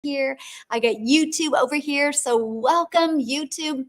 here. I got YouTube over here. So welcome, YouTube.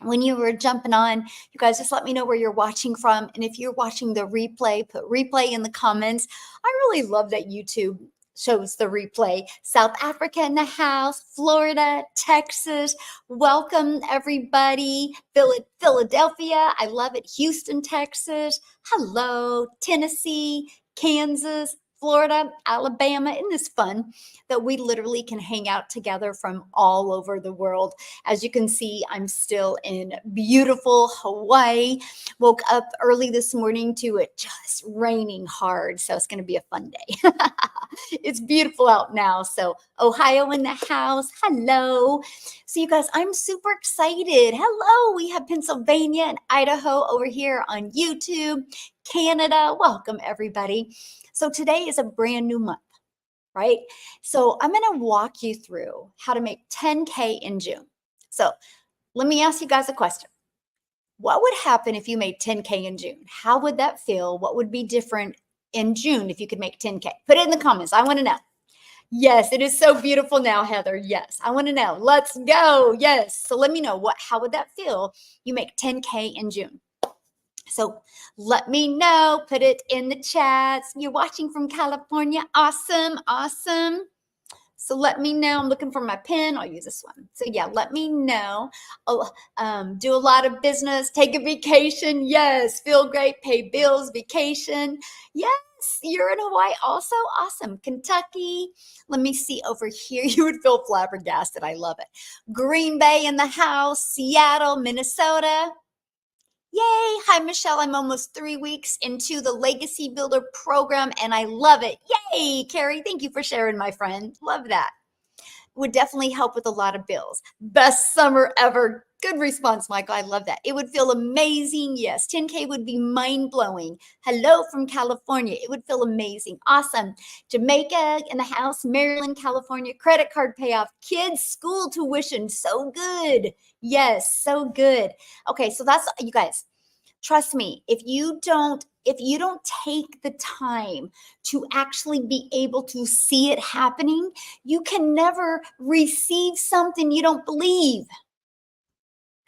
When you were jumping on, you guys just let me know where you're watching from. And if you're watching the replay, put replay in the comments. I really love that YouTube shows the replay. South Africa in the house, Florida, Texas. Welcome, everybody. Philadelphia, I love it. Houston, Texas. Hello, Tennessee, Kansas, Florida, Alabama. Isn't this fun that we literally can hang out together from all over the world? As you can see, I'm still in beautiful Hawaii. Woke up early this morning to it just raining hard. So it's going to be a fun day. It's beautiful out now. So Ohio in the house. Hello. So you guys, I'm super excited. Hello. We have Pennsylvania and Idaho over here on YouTube. Canada. Welcome, everybody. So today is a brand new month, right? So I'm going to walk you through how to make 10K in June. So let me ask you guys a question. What would happen if you made 10K in June? How would that feel? What would be different in June if you could make 10K? Put it in the comments. I want to know. Yes, it is so beautiful now, Heather. Yes, I want to know. Let's go. Yes. So let me know how would that feel? You make 10K in June. So let me know. Put it in the chats. You're watching from California. Awesome. Awesome. So let me know. I'm looking for my pen. I'll use this one. So yeah, let me know. Do a lot of business. Take a vacation. Yes. Feel great. Pay bills. Vacation. Yes. You're in Hawaii also. Awesome. Kentucky. Let me see over here. You would feel flabbergasted. I love it. Green Bay in the house. Seattle, Minnesota. Yay. Hi, Michelle. I'm almost 3 weeks into the Legacy Builder program and I love it. Yay, Carrie. Thank you for sharing, my friend. Love that. Would definitely help with a lot of bills. Best summer ever. Good response, Michael. I love that. It would feel amazing. Yes, 10K would be mind-blowing. Hello from California. It would feel amazing. Awesome. Jamaica in the house. Maryland, California. Credit card payoff. Kids' school tuition. So good. Yes, so good. Okay, so that's, you guys, trust me, if you don't take the time to actually be able to see it happening, you can never receive something you don't believe.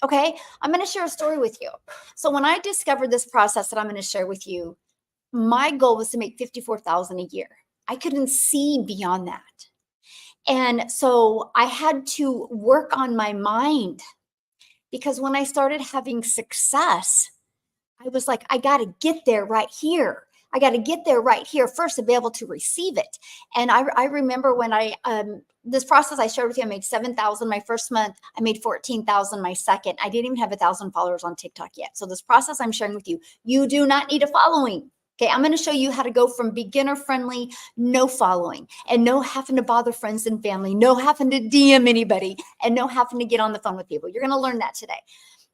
Okay, I'm going to share a story with you. So when I discovered this process that I'm going to share with you, my goal was to make $54,000 a year. I couldn't see beyond that. And so I had to work on my mind, because when I started having success, I was like, I got to get there right here. I got to get there right here first to be able to receive it. And I remember when this process I shared with you, I made 7,000 my first month. I made 14,000 my second. I didn't even have 1,000 followers on TikTok yet. So this process I'm sharing with you, you do not need a following. Okay, I'm going to show you how to go from beginner friendly, no following, and no having to bother friends and family, no having to DM anybody, and no having to get on the phone with people. You're going to learn that today.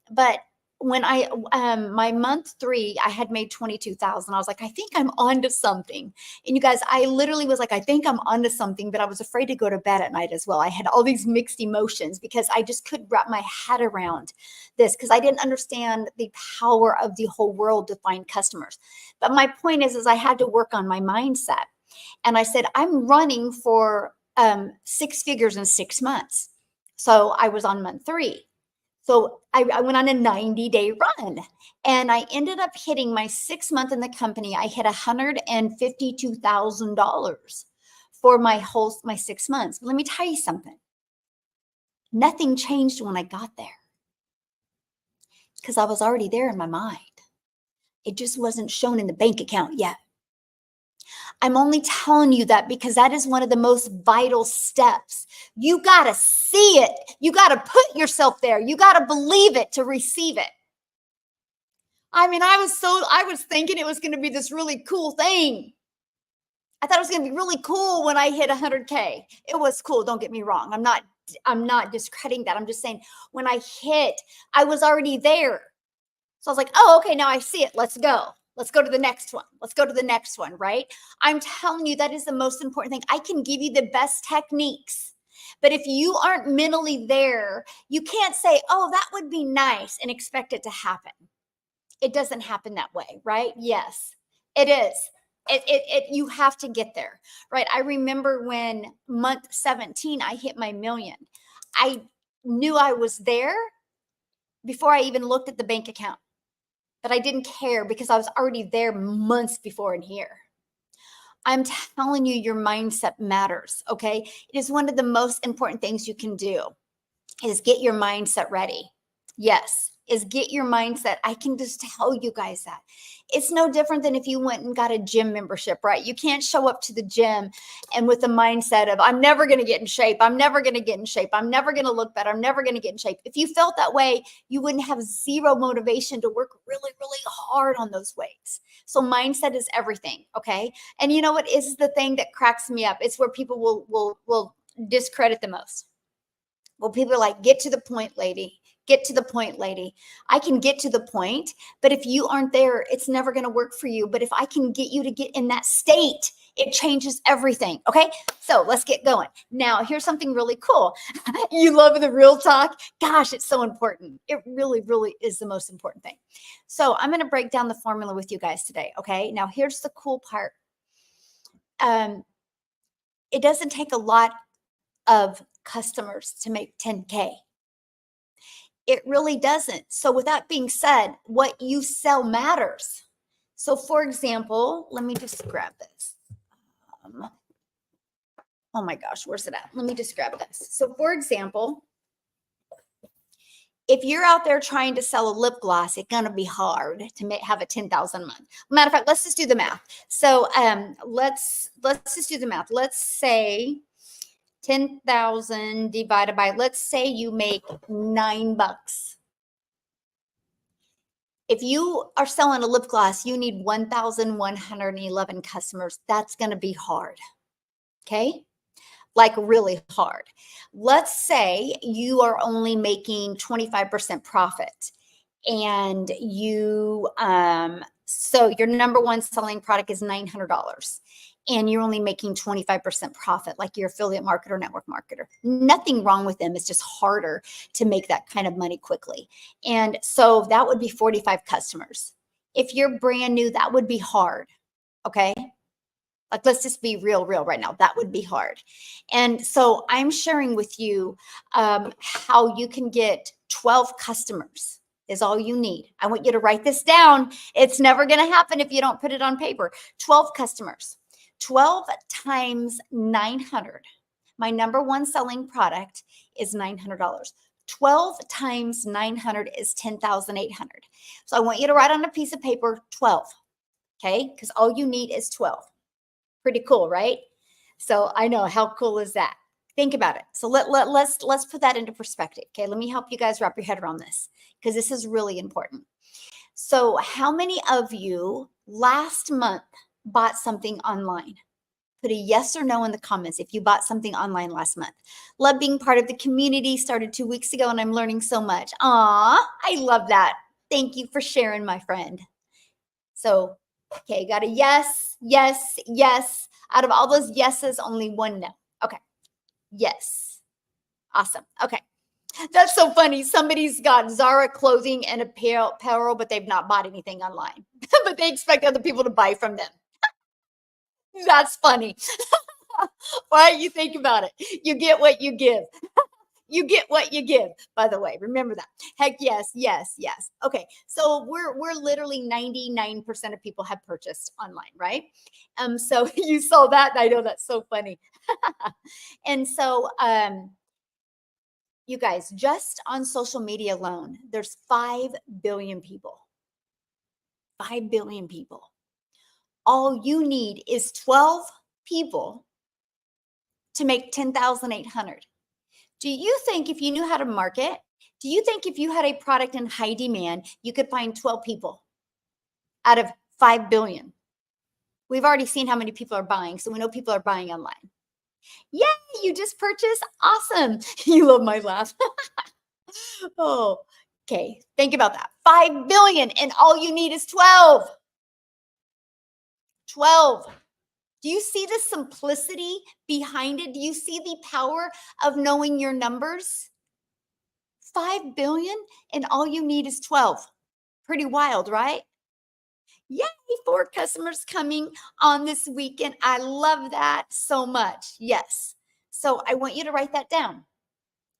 But when my month 3, I had made 22,000. I was like, I think I'm onto something. And you guys, I literally was like, I think I'm onto something, but I was afraid to go to bed at night as well. I had all these mixed emotions because I just couldn't wrap my head around this, because I didn't understand the power of the whole world to find customers. But my point is I had to work on my mindset. And I said, I'm running for 6 figures in 6 months. So I was on month 3. So I went on a 90-day run and I ended up hitting my 6th month in the company. I hit $152,000 for my 6 months. But let me tell you something. Nothing changed when I got there, because I was already there in my mind. It just wasn't shown in the bank account yet. I'm only telling you that because that is one of the most vital steps. You got to see it. You got to put yourself there. You got to believe it to receive it. I mean, I was thinking it was going to be this really cool thing. I thought it was going to be really cool when I hit 100K. It was cool. Don't get me wrong. I'm not discrediting that. I'm just saying when I hit, I was already there. So I was like, oh, okay, now I see it. Let's go. Let's go to the next one. Let's go to the next one, right? I'm telling you, that is the most important thing. I can give you the best techniques, but if you aren't mentally there, you can't say, oh, that would be nice, and expect it to happen. It doesn't happen that way, right? Yes, it is. You have to get there, right? I remember when month 17, I hit my million. I knew I was there before I even looked at the bank account, but I didn't care because I was already there months before in here. I'm telling you, your mindset matters. Okay. It is one of the most important things you can do is get your mindset ready. Yes, is get your mindset. I can just tell you guys that. It's no different than if you went and got a gym membership, right? You can't show up to the gym and with the mindset of, I'm never going to get in shape. I'm never going to get in shape. I'm never going to look better. I'm never going to get in shape. If you felt that way, you wouldn't have zero motivation to work really, really hard on those weights. So mindset is everything. Okay. And you know what is the thing that cracks me up? It's where people will discredit the most. Well, people are like, get to the point, lady. Get to the point, lady. I can get to the point, but if you aren't there, it's never going to work for you. But if I can get you to get in that state, it changes everything. Okay. So let's get going. Now, here's something really cool. You love the real talk. Gosh, it's so important. It really, really is the most important thing. So I'm going to break down the formula with you guys today. Okay. Now, here's the cool part. It doesn't take a lot of customers to make 10K. It really doesn't. So with that being said, what you sell matters. So for example, let me just grab this. Oh my gosh, where's it at? Let me just grab this. So for example, if you're out there trying to sell a lip gloss, it's gonna be hard to have a 10,000 a month. Matter of fact, let's just do the math. So let's just do the math. Let's say 10,000 divided by, let's say you make $9. If you are selling a lip gloss, you need 1,111 customers. That's going to be hard. Okay. Like really hard. Let's say you are only making 25% profit and so your number one selling product is $900 and you're only making 25% profit, like your affiliate marketer, network marketer. Nothing wrong with them. It's just harder to make that kind of money quickly. And so that would be 45 customers. If you're brand new, that would be hard. Okay. Like, let's just be real right now. That would be hard. And so I'm sharing with you how you can get 12 customers is all you need. I want you to write this down. It's never going to happen if you don't put it on paper. 12 customers, 12 times 900. My number one selling product is $900. 12 times 900 is 10,800. So I want you to write on a piece of paper 12. Okay. Because all you need is 12. Pretty cool, right? So I know, how cool is that? Think about it. So let's put that into perspective. Okay, let me help you guys wrap your head around this because this is really important. So how many of you last month bought something online? Put a yes or no in the comments if you bought something online last month. Love being part of the community. Started 2 weeks ago and I'm learning so much. Aw, I love that. Thank you for sharing, my friend. So, okay, got a yes, yes, yes. Out of all those yeses, only one no. Okay, yes. Awesome. Okay, that's so funny. Somebody's got Zara clothing and apparel, but they've not bought anything online, but they expect other people to buy from them. That's funny. Why you think about it? You get what you give. You get what you give, by the way. Remember that. Heck yes, yes, yes. Okay. So we're literally 99% of people have purchased online, right? So you saw that, and I know that's so funny. And so you guys, just on social media alone, there's 5 billion people. 5 billion people. All you need is 12 people to make 10,800. Do you think if you knew how to market, do you think if you had a product in high demand, you could find 12 people out of 5 billion? We've already seen how many people are buying, so we know people are buying online. Yay, you just purchased? Awesome. You love my laugh. Oh, okay. Think about that. 5 billion, and all you need is 12. 12. Do you see the simplicity behind it? Do you see the power of knowing your numbers? 5 billion and all you need is 12. Pretty wild, right? Yay, 4 customers coming on this weekend. I love that so much. Yes. So I want you to write that down.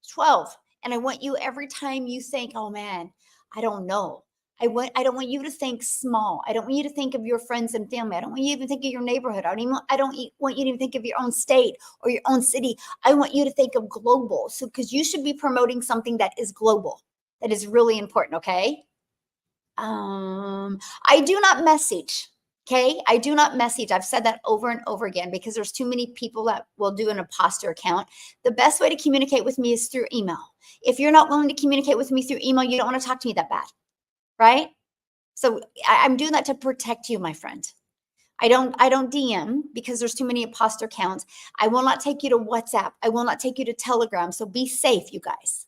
12. And I want you every time you think, oh man, I don't know. I don't want you to think small. I don't want you to think of your friends and family. I don't want you to even think of your neighborhood. I don't want you to even think of your own state or your own city. I want you to think of global. So because you should be promoting something that is global, that is really important, okay? I do not message. Okay. I do not message. I've said that over and over again because there's too many people that will do an imposter account. The best way to communicate with me is through email. If you're not willing to communicate with me through email, you don't want to talk to me that bad. Right. So I'm doing that to protect you, my friend. I don't DM because there's too many imposter accounts. I will not take you to WhatsApp. I will not take you to Telegram. So be safe, you guys.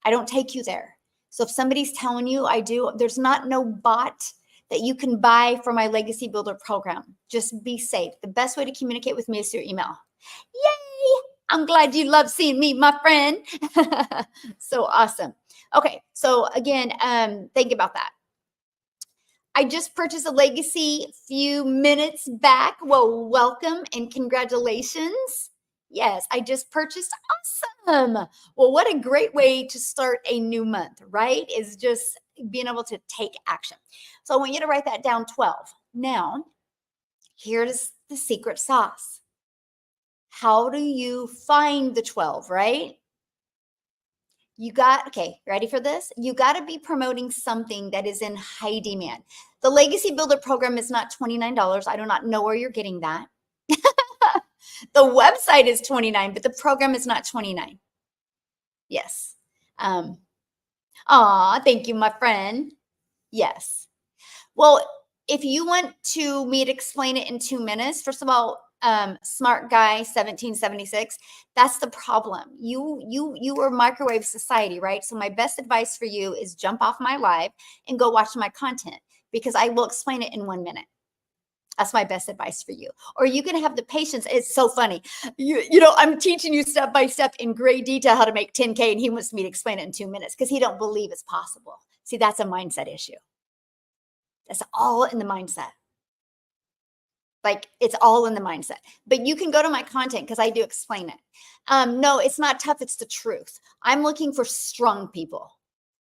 I don't take you there. So if somebody's telling you I do, there's not no bot that you can buy for my Legacy Builder program. Just be safe. The best way to communicate with me is through email. Yay! I'm glad you love seeing me, my friend. So awesome. Okay, so again, think about that. I just purchased a Legacy few minutes back. Well, welcome and congratulations. Yes, I just purchased. Awesome. Well, what a great way to start a new month, right? Is just being able to take action. So I want you to write that down 12. Now, here's the secret sauce. How do you find the 12, right? Okay, ready for this? You got to be promoting something that is in high demand. The Legacy Builder program is not $29. I do not know where you're getting that. The website is $29, but the program is not $29. Yes. Thank you, my friend. Yes. Well, if you want me to explain it in 2 minutes, first of all, smart guy 1776, that's the problem. You are microwave society, right? So my best advice for you is jump off my live and go watch my content because I will explain it in 1 minute. That's my best advice for you. Or you can have the patience. It's so funny. I'm teaching you step by step in great detail how to make 10K, and he wants me to explain it in 2 minutes because he don't believe it's possible. See, that's a mindset issue. That's all in the mindset. Like it's all in the mindset. But you can go to my content because I do explain it. No, it's not tough. It's the truth. I'm looking for strong people.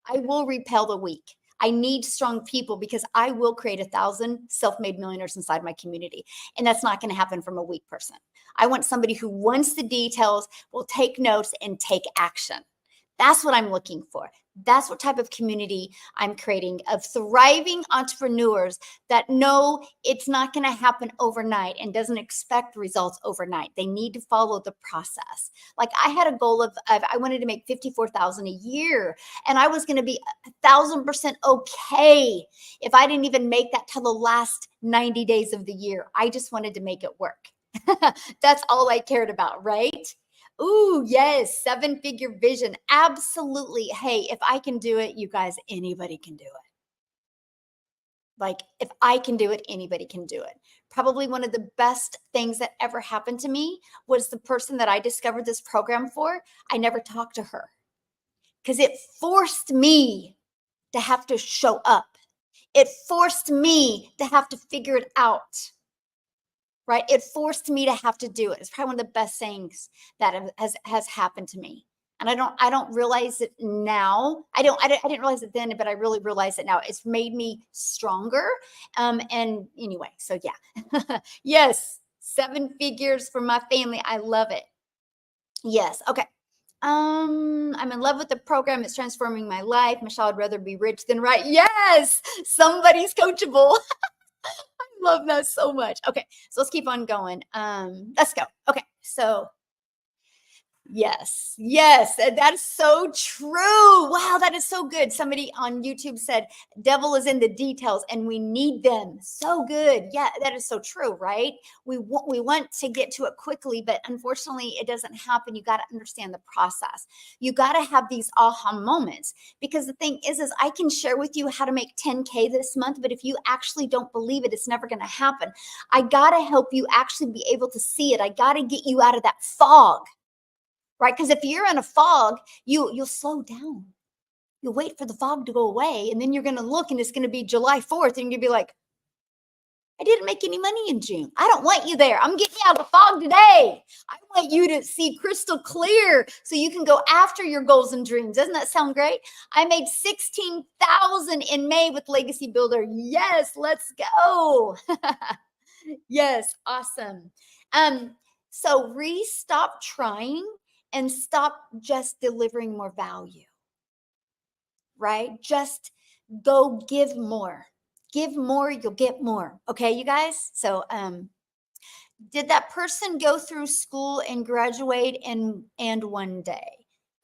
I will repel the weak. I need strong people because I will create 1,000 self-made millionaires inside my community. And that's not going to happen from a weak person. I want somebody who wants the details, will take notes, and take action. That's what I'm looking for. That's what type of community I'm creating of thriving entrepreneurs that know it's not going to happen overnight and doesn't expect results overnight. They need to follow the process. Like I had a goal of I wanted to make 54,000 a year, and I was going to be 1,000% okay if I didn't even make that till the last 90 days of the year. I just wanted to make it work. That's all I cared about, right? Ooh, yes, 7-figure vision. Absolutely. Hey, if I can do it, you guys, anybody can do it. Like, if I can do it, anybody can do it. Probably one of the best things that ever happened to me was the person that I discovered this program for. I never talked to her because it forced me to have to show up. It forced me to have to figure it out. Right? It forced me to have to do it. It's probably one of the best things that has happened to me. And I don't realize it now. I didn't realize it then, but I really realize it now. It's made me stronger. And anyway, so yeah. Yes, 7 figures for my family. I love it. Yes. Okay. I'm in love with the program. It's transforming my life. Michelle, I'd rather be rich than right. Yes, somebody's coachable. Love that so much. Okay, so let's keep on going. Let's go. Okay, so yes, that is so true. Wow, that is so good. Somebody on YouTube said, devil is in the details and we need them. So good. Yeah, that is so true, right? We want to get to it quickly, but unfortunately it doesn't happen. You got to understand the process. You got to have these aha moments because the thing is I can share with you how to make 10K this month, but if you actually don't believe it, it's never going to happen. I got to help you actually be able to see it. I got to get you out of that fog. Right? Because if you're in a fog, you'll slow down. You'll wait for the fog to go away, and then you're going to look, and it's going to be July 4th, and you'll be like, I didn't make any money in June. I don't want you there. I'm getting you out of the fog today. I want you to see crystal clear so you can go after your goals and dreams. Doesn't that sound great? I made $16,000 in May with Legacy Builder. Yes, let's go. Yes, awesome. So stop trying and stop just delivering more value, right? Just go give more. Give more, you'll get more. Okay, you guys? So did that person go through school and graduate and one day?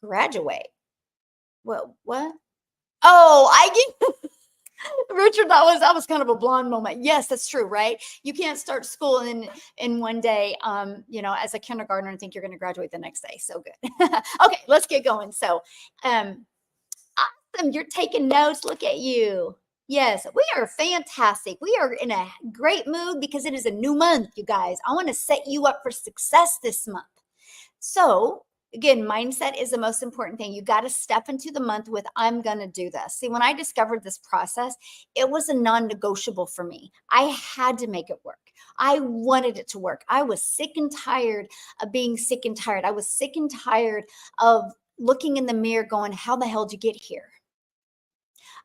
Graduate. Well, what? Oh, I get Richard, that was kind of a blonde moment. Yes, that's true, right? You can't start school in one day, as a kindergartner and think you're going to graduate the next day. So good. Okay, let's get going. So, awesome, you're taking notes. Look at you. Yes, we are fantastic. We are in a great mood because it is a new month, you guys. I want to set you up for success this month. So, again, mindset is the most important thing. You got to step into the month with, I'm going to do this. See, when I discovered this process, it was a non-negotiable for me. I had to make it work. I wanted it to work. I was sick and tired of being sick and tired. I was sick and tired of looking in the mirror going, how the hell did you get here?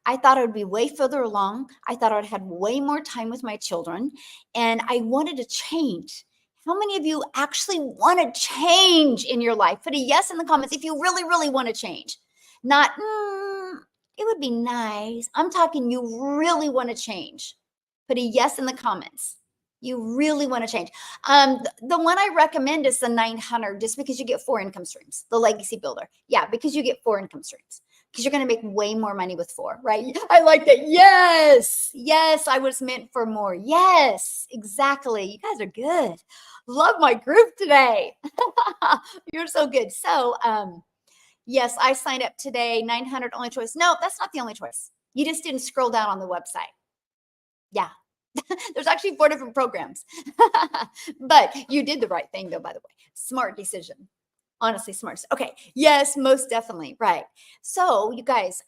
I thought I would be way further along. I thought I would have way more time with my children, and I wanted to change. How many of you actually want to change in your life? Put a yes in the comments if you really, really want to change. Not, it would be nice. I'm talking you really want to change. Put a yes in the comments. You really want to change. The one I recommend is the 900, just because you get 4 income streams, the Legacy Builder. Yeah, because you get 4 income streams. Because you're going to make way more money with 4, right? I like that. Yes. Yes, I was meant for more. Yes, exactly. You guys are good. Love my group today. You're so good. So, yes, I signed up today. 900 only choice. No, that's not the only choice. You just didn't scroll down on the website. Yeah. There's actually 4 different programs. But you did the right thing, though, by the way. Smart decision. Honestly, smart. Okay. Yes, most definitely. Right. So you guys,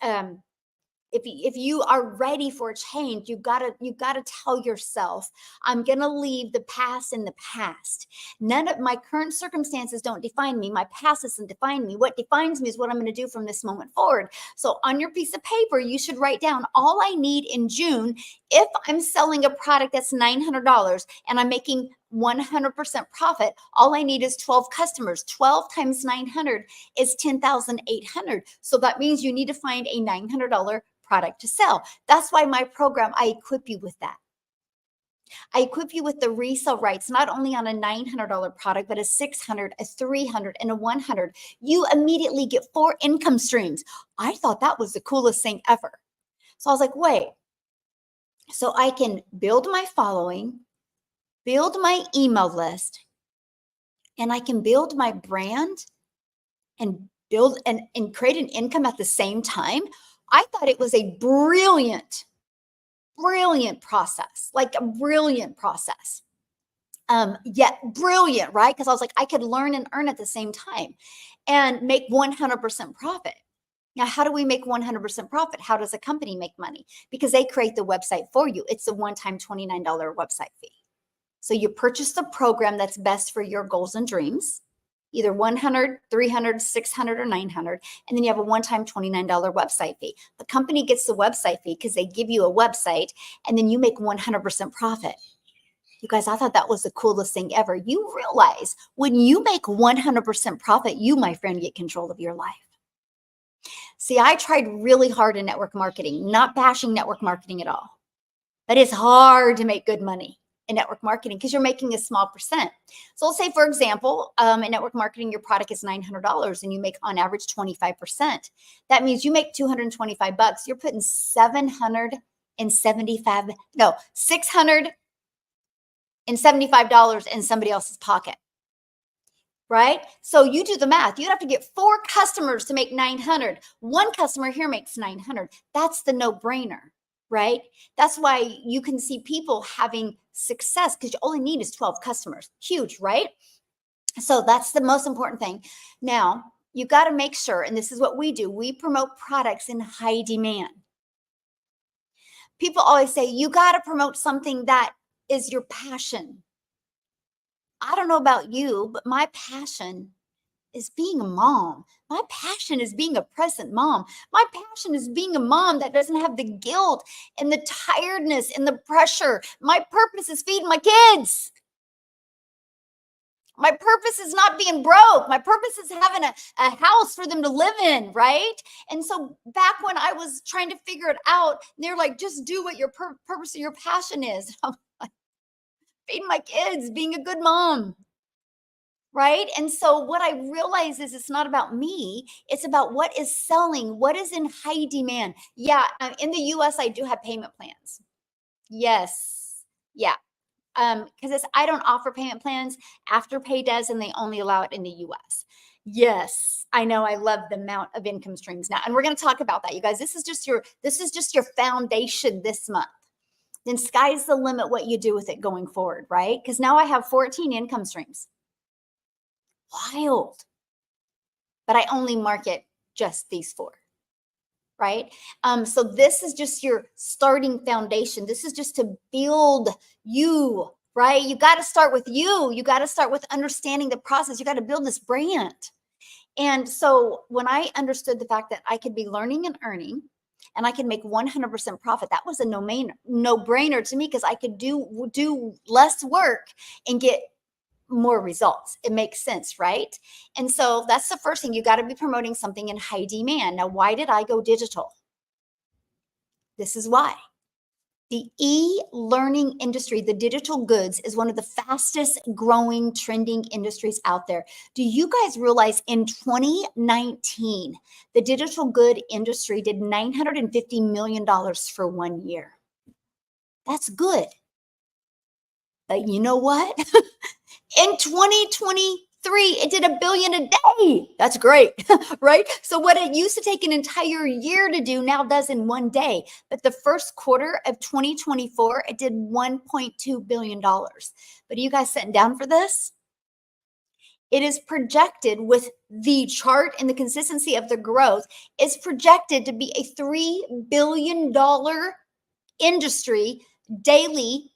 if you are ready for a change, you gotta tell yourself, I'm gonna leave the past in the past. None of my current circumstances don't define me. My past doesn't define me. What defines me is what I'm gonna do from this moment forward. So on your piece of paper, you should write down all I need in June. If I'm selling a product that's $900 and I'm making 100% profit, all I need is 12 customers. 12 times 900 is 10,800. So that means you need to find a $900 product to sell. That's why my program, I equip you with that. I equip you with the resale rights, not only on a $900 product, but a $600, a $300, and a $100. You immediately get 4 income streams. I thought that was the coolest thing ever. So I was like, wait, so I can build my following, build my email list, and I can build my brand and build and create an income at the same time. I thought it was a brilliant process, like a brilliant process. Yet brilliant, right? Because I was like, I could learn and earn at the same time and make 100% profit. Now, how do we make 100% profit? How does a company make money? Because they create the website for you. It's a one-time $29 website fee. So you purchase the program that's best for your goals and dreams, either 100, 300, 600, or 900. And then you have a one-time $29 website fee. The company gets the website fee because they give you a website, and then you make 100% profit. You guys, I thought that was the coolest thing ever. You realize when you make 100% profit, you, my friend, get control of your life. See, I tried really hard in network marketing, not bashing network marketing at all. But it's hard to make good money in network marketing because you're making a small percent. So let's say, for example, in network marketing, your product is $900 and you make on average 25%. That means you make $225. You're putting $675 in somebody else's pocket. Right? So you do the math. You'd have to get 4 customers to make 900. 1 customer here makes 900. That's the no-brainer, right? That's why you can see people having success because you only need is 12 customers. Huge, right? So that's the most important thing. Now, you got to make sure, and this is what we do, we promote products in high demand. People always say, you got to promote something that is your passion. I don't know about you, but my passion is being a mom. My passion is being a present mom. My passion is being a mom that doesn't have the guilt and the tiredness and the pressure. My purpose is feeding my kids. My purpose is not being broke. My purpose is having a house for them to live in, right? And so back when I was trying to figure it out, they're like, just do what your purpose or your passion is. I'm like, feeding my kids, being a good mom. Right. And so what I realize is it's not about me. It's about what is selling, what is in high demand. Yeah. In the US, I do have payment plans. Yes. Yeah. Because I don't offer payment plans. Afterpay does, and they only allow it in the US. Yes, I know. I love the amount of income streams now. And we're going to talk about that, you guys. This is just your foundation this month. Then sky's the limit what you do with it going forward, right? Because now I have 14 income streams. Wild. But I only market just these 4, right? So this is just your starting foundation. This is just to build you, right? You got to start with you. You got to start with understanding the process. You got to build this brand. And so when I understood the fact that I could be learning and earning, and I could make 100% profit, that was a no-brainer to me, because I could do less work and get more results. It makes sense, right? And so that's the first thing. You got to be promoting something in high demand. Now, why did I go digital? This is why. The e-learning industry, the digital goods, is one of the fastest growing trending industries out there. Do you guys realize in 2019, the digital good industry did $950 million for 1 year? That's good. But you know what? In 2023, it did $1 billion a day. That's great, right? So what it used to take an entire year to do now does in 1 day. But the first quarter of 2024, it did $1.2 billion. But are you guys sitting down for this? It is projected, with the chart and the consistency of the growth, is projected to be a $3 billion industry daily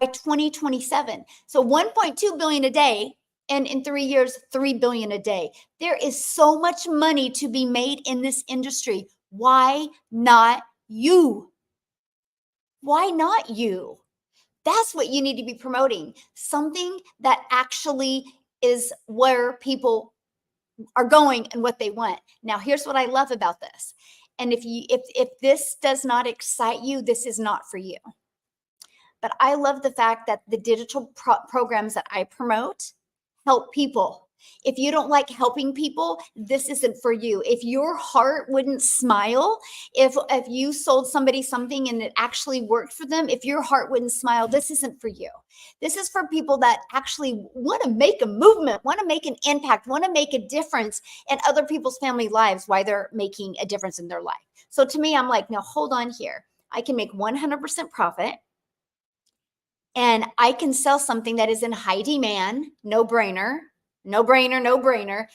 by 2027. So 1.2 billion a day, and in 3 years, 3 billion a day. There is so much money to be made in this industry. Why not you? Why not you? That's what you need to be promoting. Something that actually is where people are going and what they want. Now, here's what I love about this. And if this does not excite you, this is not for you. But I love the fact that the digital programs that I promote help people. If you don't like helping people, this isn't for you. If your heart wouldn't smile, if you sold somebody something and it actually worked for them, if your heart wouldn't smile, this isn't for you. This is for people that actually want to make a movement, want to make an impact, want to make a difference in other people's family lives while they're making a difference in their life. So to me, I'm like, now hold on here. I can make 100% profit, and I can sell something that is in high demand. No brainer, no brainer, no brainer.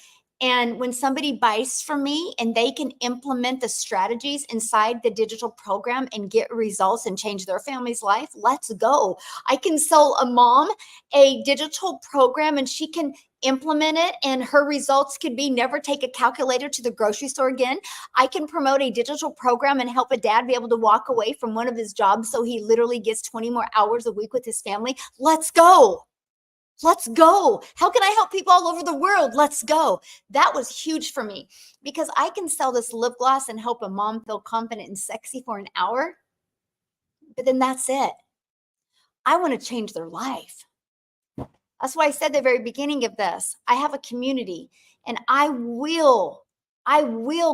And when somebody buys from me and they can implement the strategies inside the digital program and get results and change their family's life, let's go. I can sell a mom a digital program and she can implement it, and her results could be never take a calculator to the grocery store again. I can promote a digital program and help a dad be able to walk away from one of his jobs so he literally gets 20 more hours a week with his family. Let's go. Let's go. How can I help people all over the world? Let's go. That was huge for me, because I can sell this lip gloss and help a mom feel confident and sexy for an hour, but then that's it. I want to change their life. That's why I said at the very beginning of this, I have a community, and I will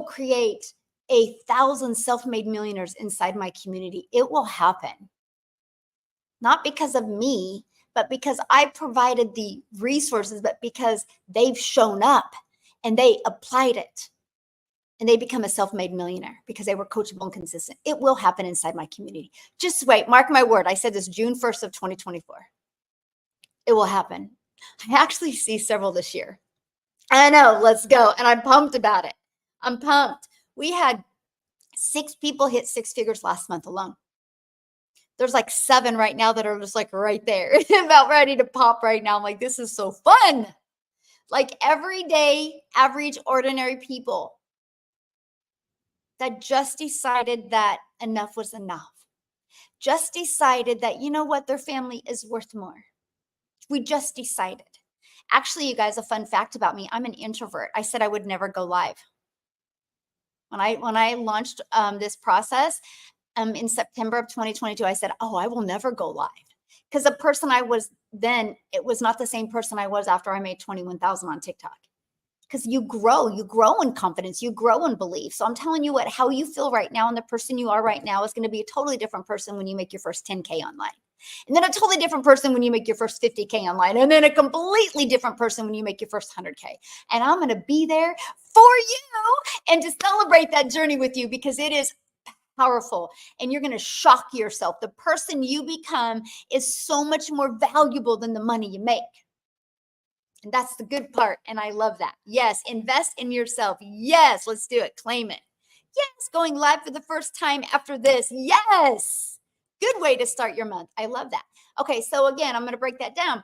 create 1,000 self-made millionaires inside my community. It will happen. Not because of me, but because I provided the resources, but because they've shown up and they applied it, and they become a self-made millionaire because they were coachable and consistent. It will happen inside my community. Just wait, mark my word. I said this June 1st of 2024. It will happen. I actually see several this year. I know, let's go. And I'm pumped about it. I'm pumped. We had 6 people hit 6 figures last month alone. There's like 7 right now that are just like right there, about ready to pop right now. I'm like, this is so fun. Like everyday, average, ordinary people that just decided that enough was enough. Just decided that, you know what, their family is worth more. We just decided. Actually, you guys, a fun fact about me, I'm an introvert. I said I would never go live. When I launched this process in September of 2022, I said, oh, I will never go live. Because the person I was then, it was not the same person I was after I made 21,000 on TikTok. Because you grow in confidence, you grow in belief. So I'm telling you what, how you feel right now and the person you are right now is going to be a totally different person when you make your first 10K online. And then a totally different person when you make your first 50K online. And then a completely different person when you make your first 100K. And I'm going to be there for you and to celebrate that journey with you, because it is powerful and you're going to shock yourself. The person you become is so much more valuable than the money you make. And that's the good part. And I love that. Yes, invest in yourself. Yes, let's do it. Claim it. Yes, going live for the first time after this. Yes. Good way to start your month. I love that. Okay, so again, I'm going to break that down.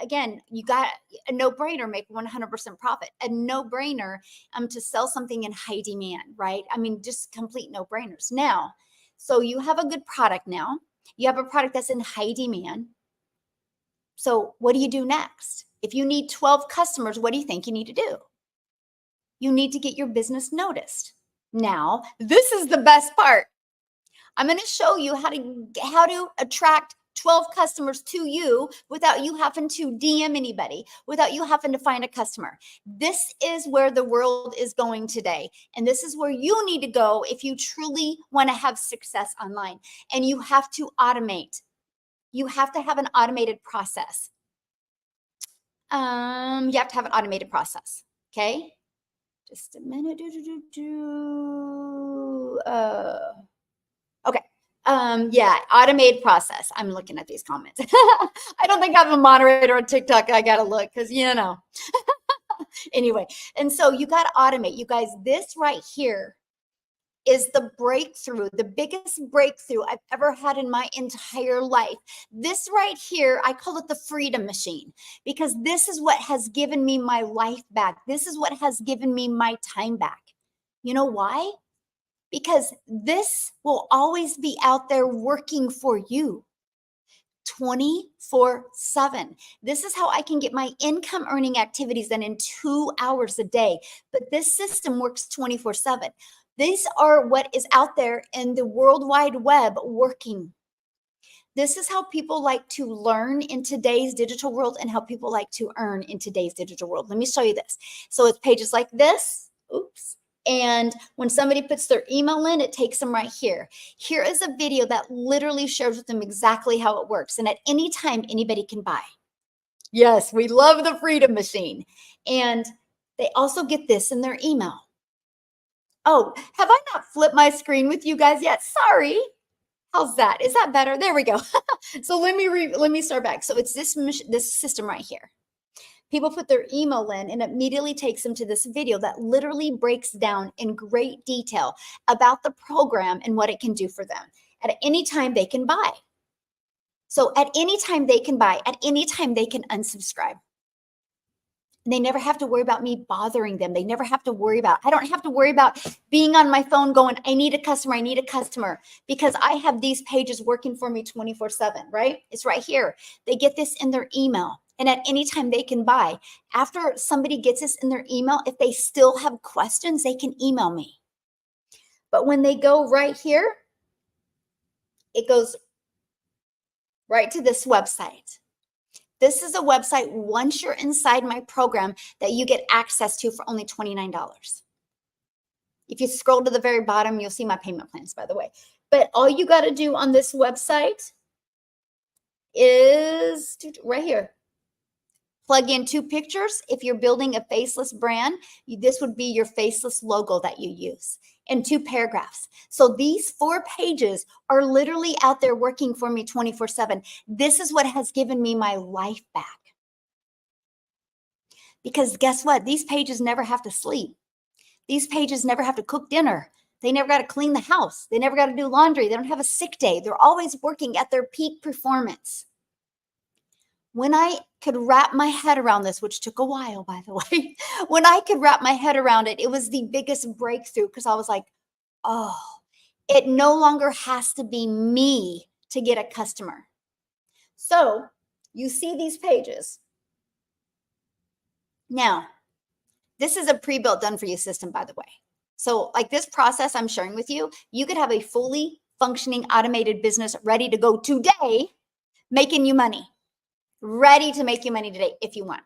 Again, you got a no-brainer, make 100% profit. A no-brainer to sell something in high demand, right? I mean, just complete no-brainers. Now, so you have a good product now. You have a product that's in high demand. So what do you do next? If you need 12 customers, what do you think you need to do? You need to get your business noticed. Now, this is the best part. I'm going to show you how to attract 12 customers to you without you having to DM anybody, without you having to find a customer. This is where the world is going today. And this is where you need to go if you truly want to have success online. And you have to automate. You have to have an automated process. You have to have an automated process. Okay. Just a minute. Okay. Yeah, automated process. I'm looking at these comments. I don't think I'm a moderator on TikTok. I gotta look because anyway. And so you gotta automate. You guys, this right here is the breakthrough, the biggest breakthrough I've ever had in my entire life. This right here, I call it the freedom machine, because this is what has given me my life back. This is what has given me my time back. You know why? Because this will always be out there working for you 24/7. This is how I can get my income earning activities done in 2 hours a day. But this system works 24/7. These are what is out there in the World Wide Web working. This is how people like to learn in today's digital world and how people like to earn in today's digital world. Let me show you this. So it's pages like this. Oops. And when somebody puts their email in, it takes them right here. Here is a video that literally shares with them exactly how it works. And at any time, anybody can buy. Yes, we love the freedom machine. And they also get this in their email. Oh, have I not flipped my screen with you guys yet? Sorry. How's that? Is that better? There we go. So let me start back. So it's this system right here. People put their email in and it immediately takes them to this video that literally breaks down in great detail about the program and what it can do for them. At any time they can buy. So at any time they can buy, at any time they can unsubscribe. And they never have to worry about me bothering them. They never have to worry about, I don't have to worry about being on my phone going, I need a customer, because I have these pages working for me 24/7, right? It's right here. They get this in their email. And at any time they can buy. After somebody gets this in their email, if they still have questions, they can email me. But when they go right here, it goes right to this website. This is a website, once you're inside my program, that you get access to for only $29. If you scroll to the very bottom, you'll see my payment plans, by the way. But all you got to do on this website is right here. Plug in 2 pictures. If you're building a faceless brand, this would be your faceless logo that you use, and 2 paragraphs. So these 4 pages are literally out there working for me 24/7. This is what has given me my life back. Because guess what? These pages never have to sleep. These pages never have to cook dinner. They never got to clean the house. They never got to do laundry. They don't have a sick day. They're always working at their peak performance. When I could wrap my head around this, which took a while, by the way, when I could wrap my head around it, it was the biggest breakthrough because I was like, oh, it no longer has to be me to get a customer. So you see these pages. Now, this is a pre-built done for you system, by the way. So like this process I'm sharing with you, you could have a fully functioning automated business ready to go today, making you money, ready to make you money today if you want.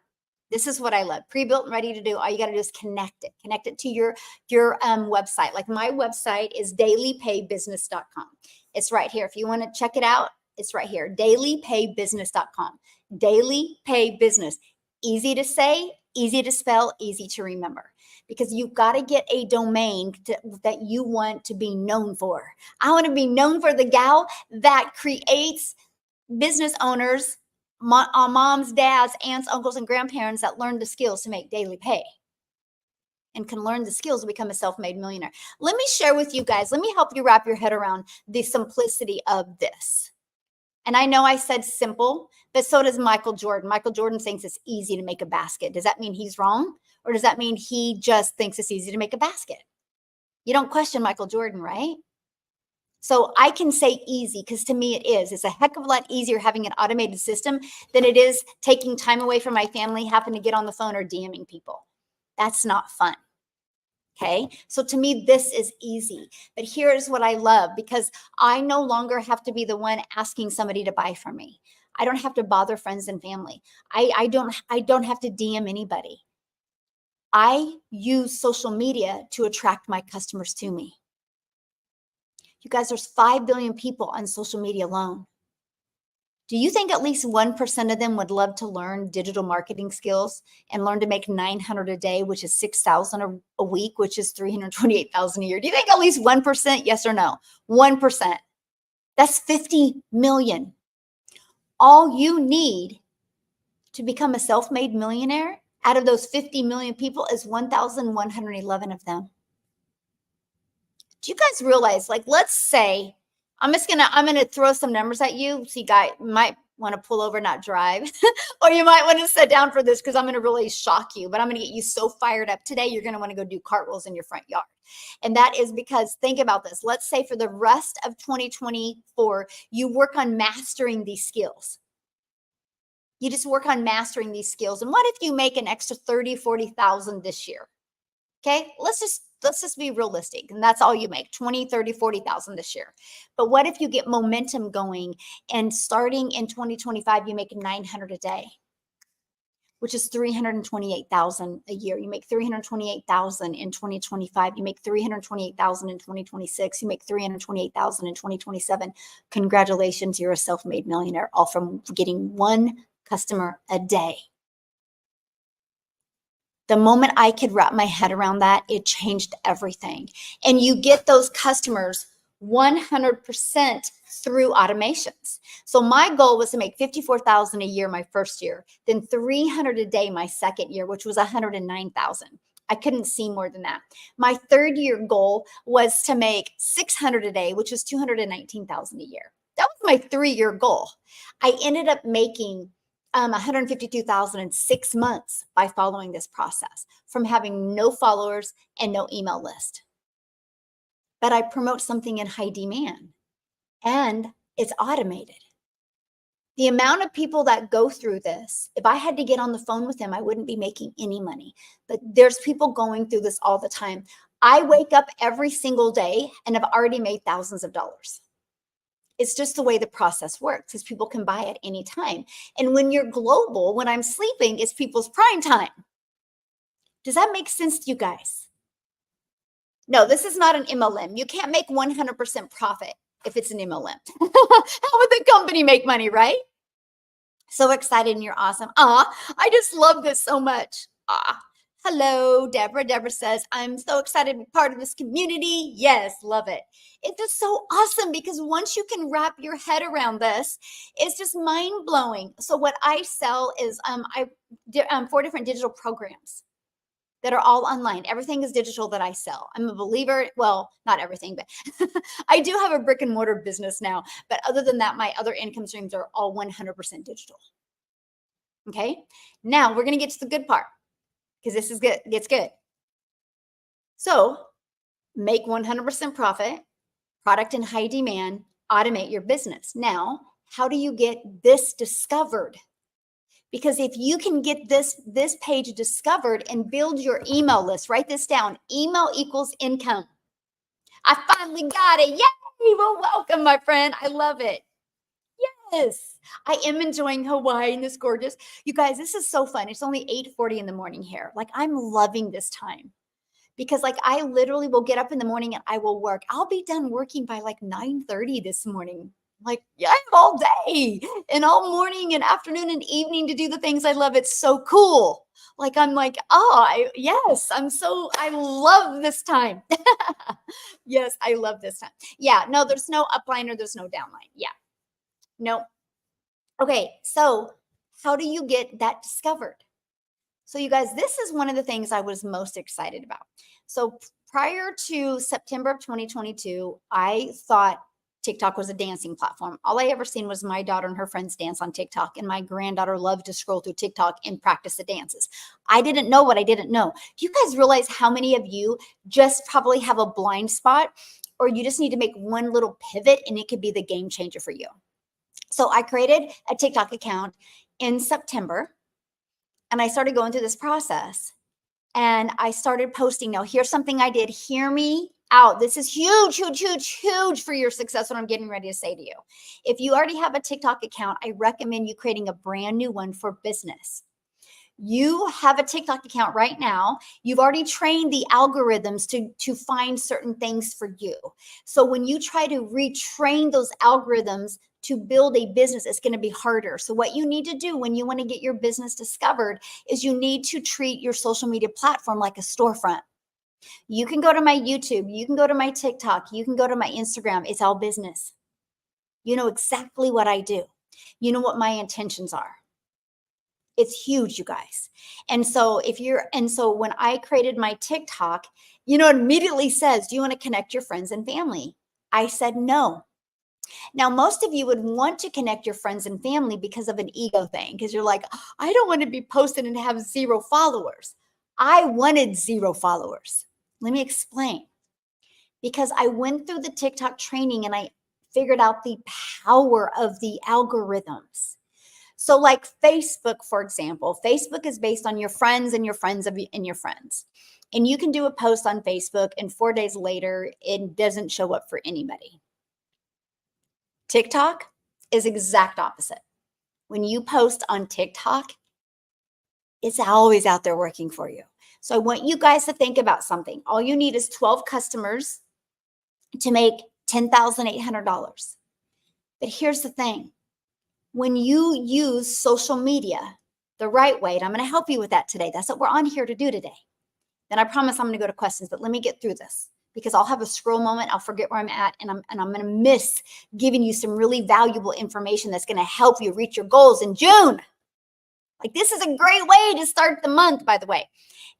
This is what I love. Pre-built and ready to do. All you got to do is connect it to your website. Like my website is dailypaybusiness.com. It's right here. If you want to check it out, it's right here. Dailypaybusiness.com. Daily Pay Business. Easy to say, easy to spell, easy to remember. Because you've got to get a domain that you want to be known for. I want to be known for the gal that creates business owners, moms, dads, aunts, uncles, and grandparents that learn the skills to make daily pay and can learn the skills to become a self-made millionaire. Let me share with you guys. Let me help you wrap your head around the simplicity of this. And I know I said simple, but so does Michael Jordan. Michael Jordan thinks it's easy to make a basket. Does that mean he's wrong? Or does that mean he just thinks it's easy to make a basket? You don't question Michael Jordan, right? So I can say easy because to me it is. It's a heck of a lot easier having an automated system than it is taking time away from my family, having to get on the phone or DMing people. That's not fun. Okay. So to me, this is easy. But here's what I love, because I no longer have to be the one asking somebody to buy from me. I don't have to bother friends and family. I don't have to DM anybody. I use social media to attract my customers to me. You guys, there's 5 billion people on social media alone. Do you think at least 1% of them would love to learn digital marketing skills and learn to make 900 a day, which is 6,000 a week, which is 328,000 a year? Do you think at least 1%? Yes or no? 1%. That's 50 million. All you need to become a self-made millionaire out of those 50 million people is 1,111 of them. Do you guys realize, like, let's say, I'm gonna throw some numbers at you. So you guys might want to pull over, not drive, or you might want to sit down for this because I'm gonna really shock you, but I'm gonna get you so fired up today, you're gonna want to go do cartwheels in your front yard. And that is because, think about this. Let's say for the rest of 2024, you work on mastering these skills. You just work on mastering these skills. And what if you make an extra 30, 40,000 this year? Okay, let's just be realistic. And that's all you make, 20, 30, 40,000 this year. But what if you get momentum going and starting in 2025, you make 900 a day, which is 328,000 a year. You make 328,000 in 2025. You make 328,000 in 2026. You make 328,000 in 2027. Congratulations, you're a self-made millionaire, all from getting one customer a day. The moment I could wrap my head around that, it changed everything. And you get those customers 100% through automations. So my goal was to make 54,000 a year my first year, then 300 a day my second year, which was 109,000. I couldn't see more than that. My third year goal was to make 600 a day, which was 219,000 a year. That was my 3-year goal. I ended up making 152,000 in 6 months by following this process, from having no followers and no email list. But I promote something in high demand and it's automated. The amount of people that go through this, if I had to get on the phone with them, I wouldn't be making any money. But there's people going through this all the time. I wake up every single day and have already made thousands of dollars. It's just the way the process works, because people can buy at any time. And when you're global, when I'm sleeping, it's people's prime time. Does that make sense to you guys? No, this is not an MLM. You can't make 100% profit if it's an MLM. How would the company make money, right? So excited, and you're awesome. I just love this so much. Hello, Deborah. Deborah says, I'm so excited to be part of this community. Yes, love it. It's just so awesome, because once you can wrap your head around this, it's just mind blowing. So what I sell is 4 different digital programs that are all online. Everything is digital that I sell. I'm a believer. Well, not everything, but I do have a brick and mortar business now. But other than that, my other income streams are all 100% digital. Okay. Now we're going to get to the good part because this is good. Gets good. So make 100% profit, product in high demand, automate your business. Now, how do you get this discovered? Because if you can get this page discovered and build your email list, write this down. Email equals income. I finally got it. Yay! Well, welcome, my friend. I love it. Yes, I am enjoying Hawaii and it's gorgeous. You guys, this is so fun. It's only 8:40 in the morning here. Like, I'm loving this time because like I literally will get up in the morning and I will work. I'll be done working by like 9:30 this morning. Like, yeah, I have all day and all morning and afternoon and evening to do the things I love. It's so cool. Like, I'm like, oh, yes, I love this time. Yes, I love this time. Yeah, no, there's no upline or there's no downline. Yeah, no. Okay, so how do you get that discovered? So you guys, this is one of the things I was most excited about. So prior to September of 2022, I thought TikTok was a dancing platform. All I ever seen was my daughter and her friends dance on TikTok, and my granddaughter loved to scroll through TikTok and practice the dances. I didn't know what I didn't know. Do you guys realize how many of you just probably have a blind spot, or you just need to make one little pivot and it could be the game changer for you? So I created a TikTok account in September and I started going through this process and I started posting. Now, here's something I did. Hear me out. This is huge, huge, huge, huge for your success, what I'm getting ready to say to you. If you already have a TikTok account, I recommend you creating a brand new one for business. You have a TikTok account right now. You've already trained the algorithms to find certain things for you. So when you try to retrain those algorithms to build a business, it's going to be harder. So what you need to do when you want to get your business discovered is you need to treat your social media platform like a storefront. You can go to my YouTube, you can go to my TikTok, you can go to my Instagram. It's all business. You know exactly what I do. You know what my intentions are. It's huge, you guys. And so when I created my TikTok, it immediately says, do you want to connect your friends and family? I said no. Now, most of you would want to connect your friends and family because of an ego thing, because you're like, I don't want to be posted and have 0 followers. I wanted 0 followers. Let me explain. Because I went through the TikTok training and I figured out the power of the algorithms. So like Facebook, for example, Facebook is based on your friends and your friends and your friends. And you can do a post on Facebook and 4 days later, it doesn't show up for anybody. TikTok is exact opposite. When you post on TikTok, it's always out there working for you. So I want you guys to think about something. All you need is 12 customers to make $10,800. But here's the thing. When you use social media the right way, and I'm going to help you with that today. That's what we're on here to do today. Then I promise I'm going to go to questions, but let me get through this because I'll have a scroll moment. I'll forget where I'm at, and I'm going to miss giving you some really valuable information that's going to help you reach your goals in June. Like, this is a great way to start the month, by the way.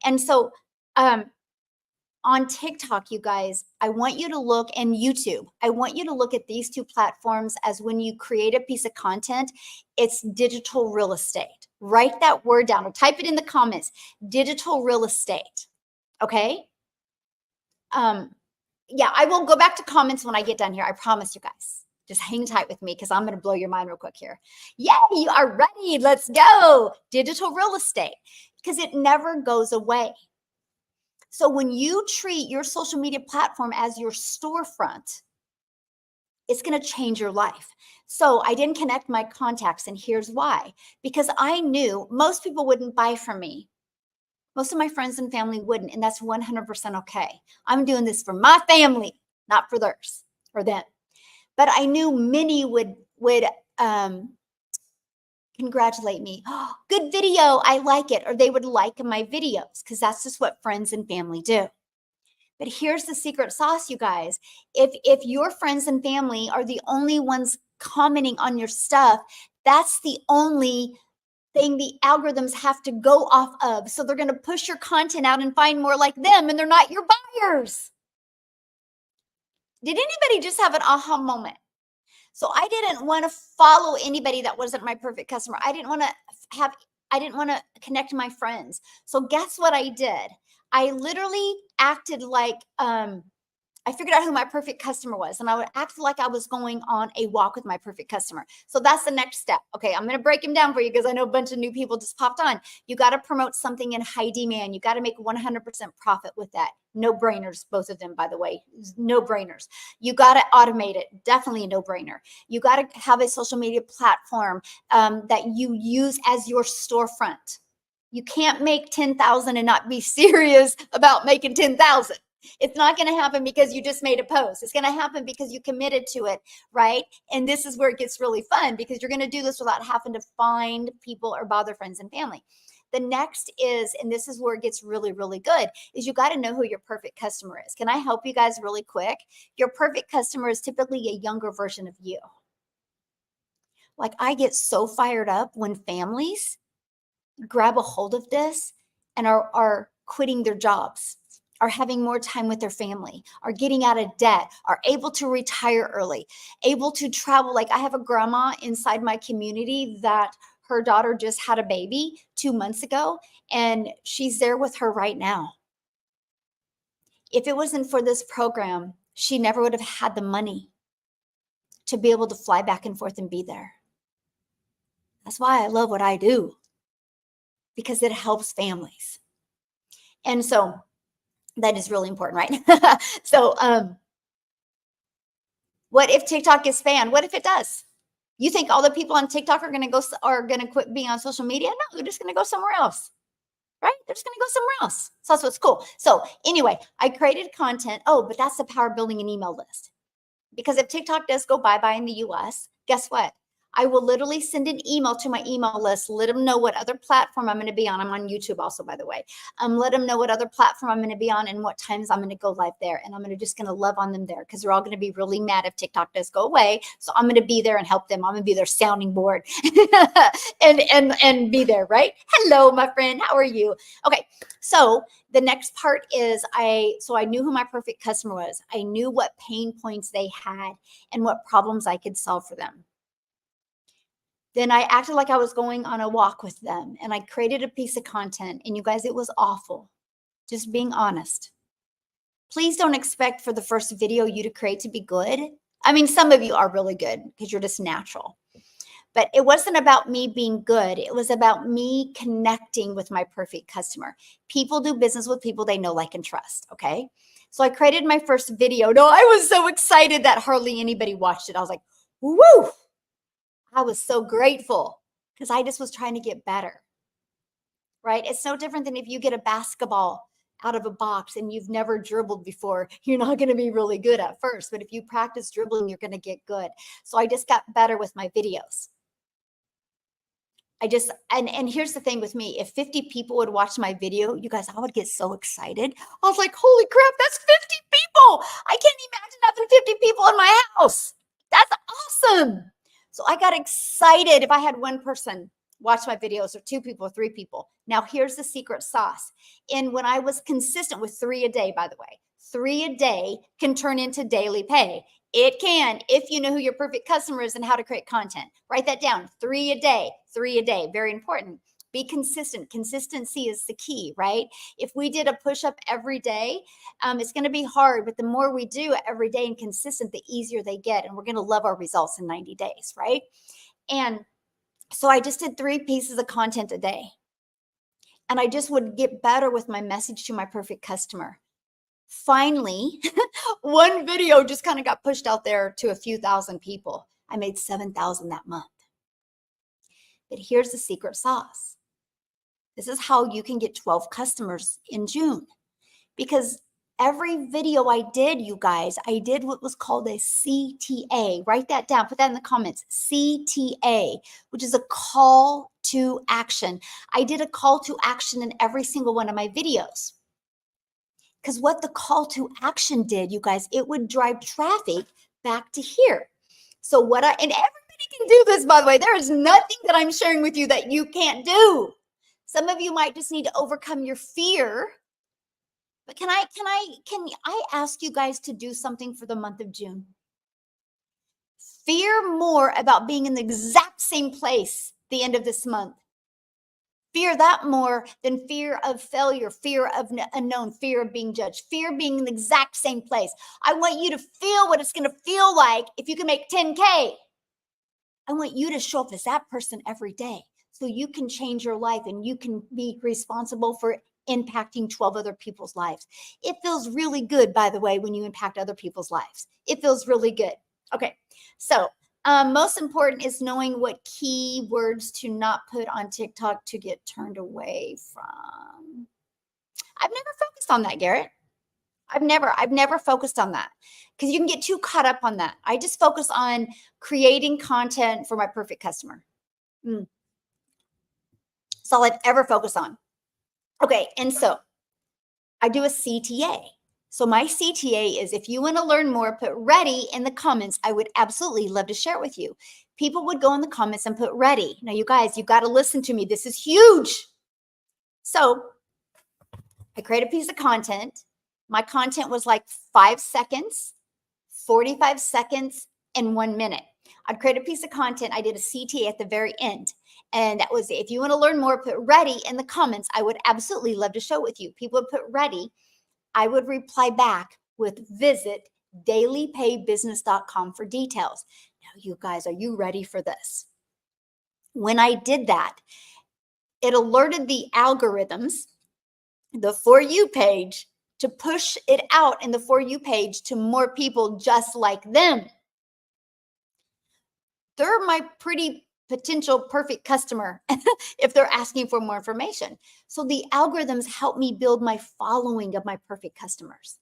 And so, on TikTok, you guys, I want you to look, and YouTube, I want you to look at these 2 platforms as when you create a piece of content, it's digital real estate. Write that word down or type it in the comments, digital real estate. Okay. Yeah, I will go back to comments when I get done here. I promise you guys. Just hang tight with me because I'm going to blow your mind real quick here. Yay, you are ready. Let's go. Digital real estate, because it never goes away. So when you treat your social media platform as your storefront, it's going to change your life. So I didn't connect my contacts, and here's why. Because I knew most people wouldn't buy from me. Most of my friends and family wouldn't, and that's 100% okay. I'm doing this for my family, not for theirs or them. But I knew many would congratulate me. Oh, good video. I like it. Or they would like my videos because that's just what friends and family do. But here's the secret sauce, you guys. If your friends and family are the only ones commenting on your stuff, that's the only thing the algorithms have to go off of. So they're going to push your content out and find more like them, and they're not your buyers. Did anybody just have an aha moment? So I didn't want to follow anybody that wasn't my perfect customer. I didn't want to connect to my friends. So guess what I did? I literally acted like I figured out who my perfect customer was, and I would act like I was going on a walk with my perfect customer. So that's the next step. Okay, I'm going to break them down for you because I know a bunch of new people just popped on. You got to promote something in high demand. You got to make 100% profit with that. No brainers, both of them, by the way. No brainers. You got to automate it. Definitely a no brainer. You got to have a social media platform that you use as your storefront. You can't make 10,000 and not be serious about making 10,000. It's not going to happen because you just made a post. It's going to happen because you committed to it, right? And this is where it gets really fun because you're going to do this without having to find people or bother friends and family. The next is, and this is where it gets really, really good, is you got to know who your perfect customer is. Can I help you guys really quick? Your perfect customer is typically a younger version of you. Like I get so fired up when families grab a hold of this and are quitting their jobs, are having more time with their family, are getting out of debt, are able to retire early, able to travel. Like I have a grandma inside my community that her daughter just had a baby 2 months ago, and she's there with her right now. If it wasn't for this program, she never would have had the money to be able to fly back and forth and be there. That's why I love what I do, because it helps families. And so that is really important, right? So what if TikTok is banned? What if it does? You think all the people on TikTok are going to quit being on social media? No, they're just going to go somewhere else, right? They're just going to go somewhere else. So that's what's cool. So anyway, I created content. Oh, but that's the power of building an email list. Because if TikTok does go bye-bye in the US, guess what? I will literally send an email to my email list, let them know what other platform I'm going to be on. I'm on YouTube also, by the way. Let them know what other platform I'm going to be on and what times I'm going to go live there. And I'm just going to love on them there because they're all going to be really mad if TikTok does go away. So I'm going to be there and help them. I'm going to be their sounding board and be there, right? Hello, my friend. How are you? Okay. So the next part is I knew who my perfect customer was. I knew what pain points they had and what problems I could solve for them. Then I acted like I was going on a walk with them, and I created a piece of content. And you guys, it was awful. Just being honest. Please don't expect for the first video you to create to be good. I mean, some of you are really good because you're just natural. But it wasn't about me being good. It was about me connecting with my perfect customer. People do business with people they know, like, and trust, okay? So I created my first video. No, I was so excited that hardly anybody watched it. I was like, woo! I was so grateful because I just was trying to get better, right? It's no different than if you get a basketball out of a box and you've never dribbled before. You're not going to be really good at first, but if you practice dribbling, you're going to get good. So I just got better with my videos. And here's the thing with me, if 50 people would watch my video, you guys, I would get so excited. I was like, holy crap, that's 50 people. I can't imagine having 50 people in my house. That's awesome. So I got excited if I had one person watch my videos, or 2 people, or 3 people. Now here's the secret sauce. And when I was consistent with 3 a day, by the way, 3 a day can turn into daily pay. It can, if you know who your perfect customer is and how to create content. Write that down. 3 a day, 3 a day. Very important. Be consistent. Consistency is the key, right? If we did a push-up every day, it's going to be hard, but the more we do every day and consistent, the easier they get. And we're going to love our results in 90 days, right? And so I just did 3 pieces of content a day. And I just would get better with my message to my perfect customer. Finally, one video just kind of got pushed out there to a few thousand people. I made 7,000 that month. But here's the secret sauce. This is how you can get 12 customers in June. Because every video I did, you guys, I did what was called a CTA. Write that down. Put that in the comments. CTA, which is a call to action. I did a call to action in every single one of my videos. Because what the call to action did, you guys, it would drive traffic back to here. So and everybody Anybody can do this, by the way. There is nothing that I'm sharing with you that you can't do. Some of you might just need to overcome your fear. But can I ask you guys to do something for the month of June? Fear more about being in the exact same place the end of this month. Fear that more than fear of failure, fear of unknown, fear of being judged, fear being in the exact same place. I want you to feel what it's going to feel like if you can make 10K. I want you to show up as that person every day so you can change your life and you can be responsible for impacting 12 other people's lives. It feels really good, by the way, when you impact other people's lives. It feels really good. Okay, so most important is knowing what keywords to not put on TikTok to get turned away from. I've never focused on that, Garrett. I've never focused on that because you can get too caught up on that. I just focus on creating content for my perfect customer. That's all I've ever focused on. Okay, and so I do a CTA. So my CTA is, if you want to learn more, put ready in the comments. I would absolutely love to share it with you. People would go in the comments and put ready. Now, you guys, you got to listen to me. This is huge. So I create a piece of content. My content was like 5 seconds, 45 seconds, and 1 minute. I'd create a piece of content. I did a CTA at the very end. And that was, if you want to learn more, put ready in the comments. I would absolutely love to show with you. People would put ready. I would reply back with visit dailypaybusiness.com for details. Now, you guys, are you ready for this? When I did that, it alerted the algorithms, the For You page, to push it out in the For You page to more people just like them. They're my pretty potential perfect customer if they're asking for more information. So the algorithms help me build my following of my perfect customers.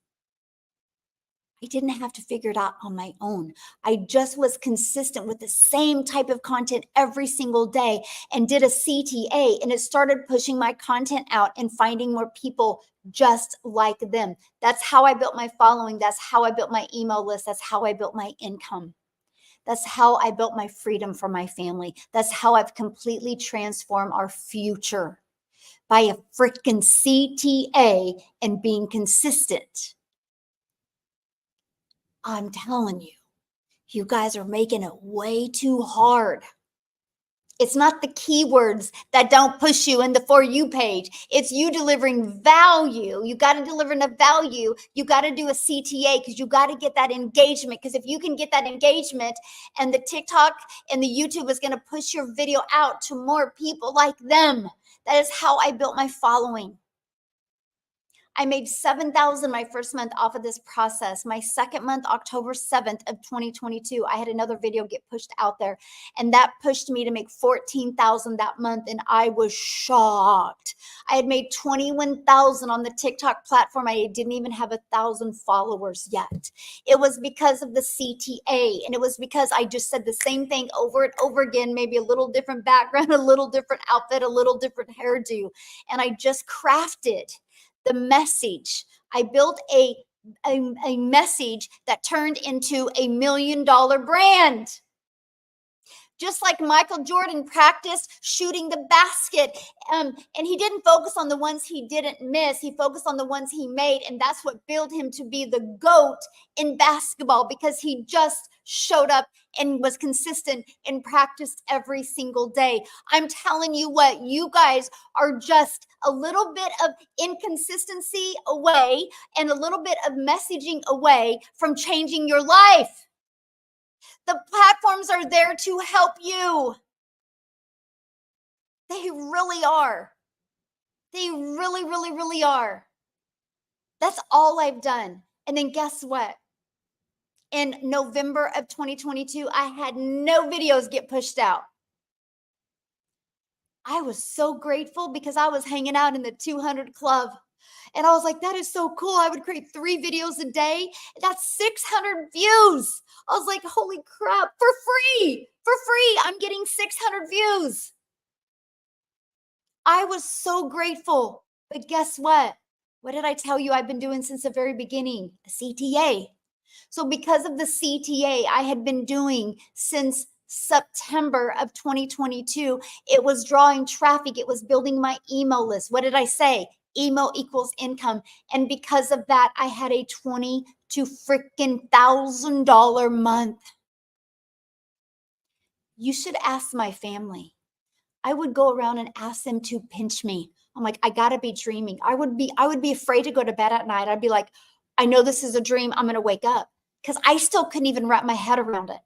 I didn't have to figure it out on my own. I just was consistent with the same type of content every single day and did a CTA, and it started pushing my content out and finding more people just like them. That's how I built my following. That's how I built my email list. That's how I built my income. That's how I built my freedom for my family. That's how I've completely transformed our future, by a freaking CTA and being consistent. I'm telling you, you guys are making it way too hard. It's not the keywords that don't push you in the For You page. It's you delivering value. You got to deliver enough value. You got to do a CTA because you got to get that engagement. Because if you can get that engagement, and the TikTok and the YouTube is going to push your video out to more people like them. That is how I built my following. I made $7,000 my first month off of this process. My second month, October 7th of 2022, I had another video get pushed out there, and that pushed me to make $14,000 that month, and I was shocked. I had made $21,000 on the TikTok platform. I didn't even have 1,000 followers yet. It was because of the CTA, and it was because I just said the same thing over and over again, maybe a little different background, a little different outfit, a little different hairdo, and I just crafted the message. I built a message that turned into $1 million brand. Just like Michael Jordan practiced shooting the basket. And he didn't focus on the ones he didn't miss. He focused on the ones he made. And that's what built him to be the GOAT in basketball, because he just showed up and was consistent and practiced every single day. I'm telling you what, you guys are just a little bit of inconsistency away and a little bit of messaging away from changing your life. The platforms are there to help you. They really are. They really, really, really are. That's all I've done. And then guess what? In November of 2022, I had no videos get pushed out. I was so grateful because I was hanging out in the 200 club. And I was like, that is so cool. I would create 3 videos a day. That's 600 views. I was like, holy crap, for free. For free, I'm getting 600 views. I was so grateful. But guess what? What did I tell you I've been doing since the very beginning? A CTA. So because of the CTA I had been doing since September of 2022. It was drawing traffic. It was building my email list. What did I say? Email equals income. And because of that, I had a $22,000 month. You should ask my family. I would go around and ask them to pinch me. I'm like, I gotta be dreaming. I would be afraid to go to bed at night. I'd be like, I know this is a dream. I'm gonna wake up. Because I still couldn't even wrap my head around it.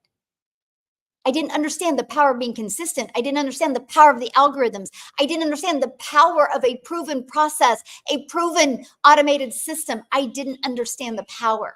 I didn't understand the power of being consistent. I didn't understand the power of the algorithms. I didn't understand the power of a proven process, a proven automated system. I didn't understand the power.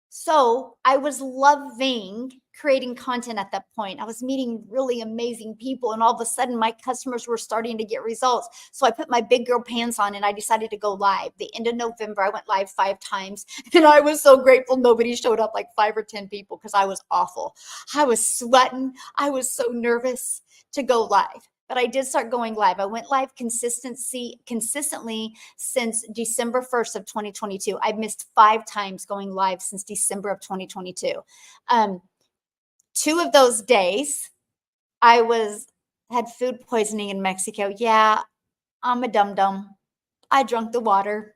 So I was loving creating content at that point. I was meeting really amazing people, and all of a sudden my customers were starting to get results. So I put my big girl pants on and I decided to go live. The end of November, I went live 5 times, and I was so grateful nobody showed up, like 5 or 10 people, because I was awful. I was sweating. I was so nervous to go live. But I did start going live. I went live consistently since December 1st of 2022. I've missed 5 times going live since December of 2022. 2 of those days, I had food poisoning in Mexico. Yeah, I'm a dum-dum. I drunk the water.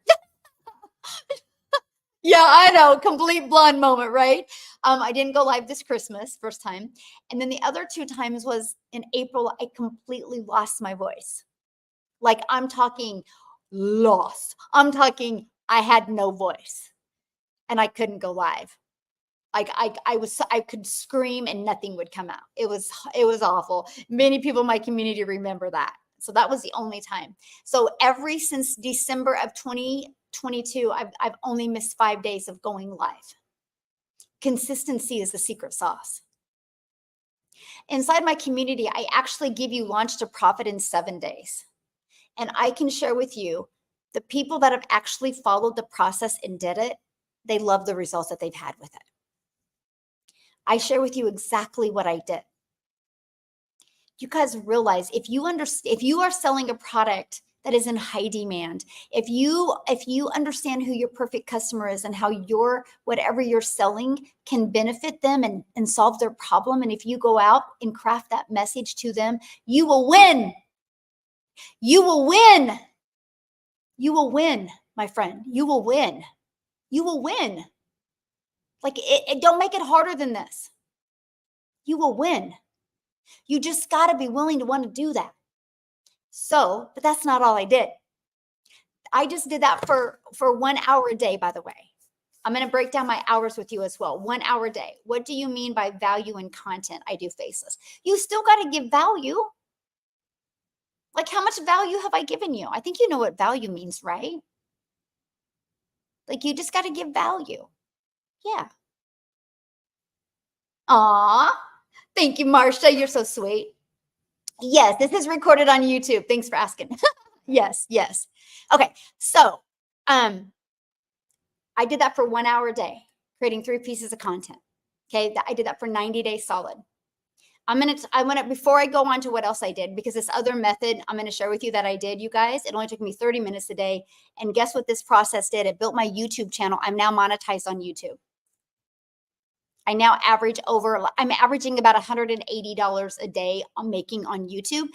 Yeah, I know, complete blonde moment, right? I didn't go live this Christmas, first time. And then the other 2 times was in April. I completely lost my voice. Like, I'm talking lost. I'm talking I had no voice and I couldn't go live. Like I could scream and nothing would come out. It was awful. Many people in my community remember that. So that was the only time. So since December of 2022, I've only missed 5 days of going live. Consistency is the secret sauce. Inside my community, I actually give you launch to profit in 7 days. And I can share with you the people that have actually followed the process and did it, they love the results that they've had with it. I share with you exactly what I did. You guys realize if you are selling a product that is in high demand, if you understand who your perfect customer is and how whatever you're selling can benefit them and solve their problem, and if you go out and craft that message to them, you will win. You will win. You will win, my friend. You will win. You will win. Like, don't make it harder than this. You will win. You just got to be willing to want to do that. So, but that's not all I did. I just did that for 1 hour a day, by the way. I'm going to break down my hours with you as well. 1 hour a day. What do you mean by value and content? I do faceless. You still got to give value. Like, how much value have I given you? I think you know what value means, right? Like, you just got to give value. Yeah. Aw, thank you, Marcia. You're so sweet. Yes, this is recorded on YouTube. Thanks for asking. Yes, yes. Okay, so I did that for 1 hour a day, creating 3 pieces of content. Okay, I did that for 90 days solid. Before I go on to what else I did, because this other method I'm going to share with you that I did, you guys, it only took me 30 minutes a day. And guess what this process did? It built my YouTube channel. I'm now monetized on YouTube. I'm averaging about $180 a day on making on YouTube.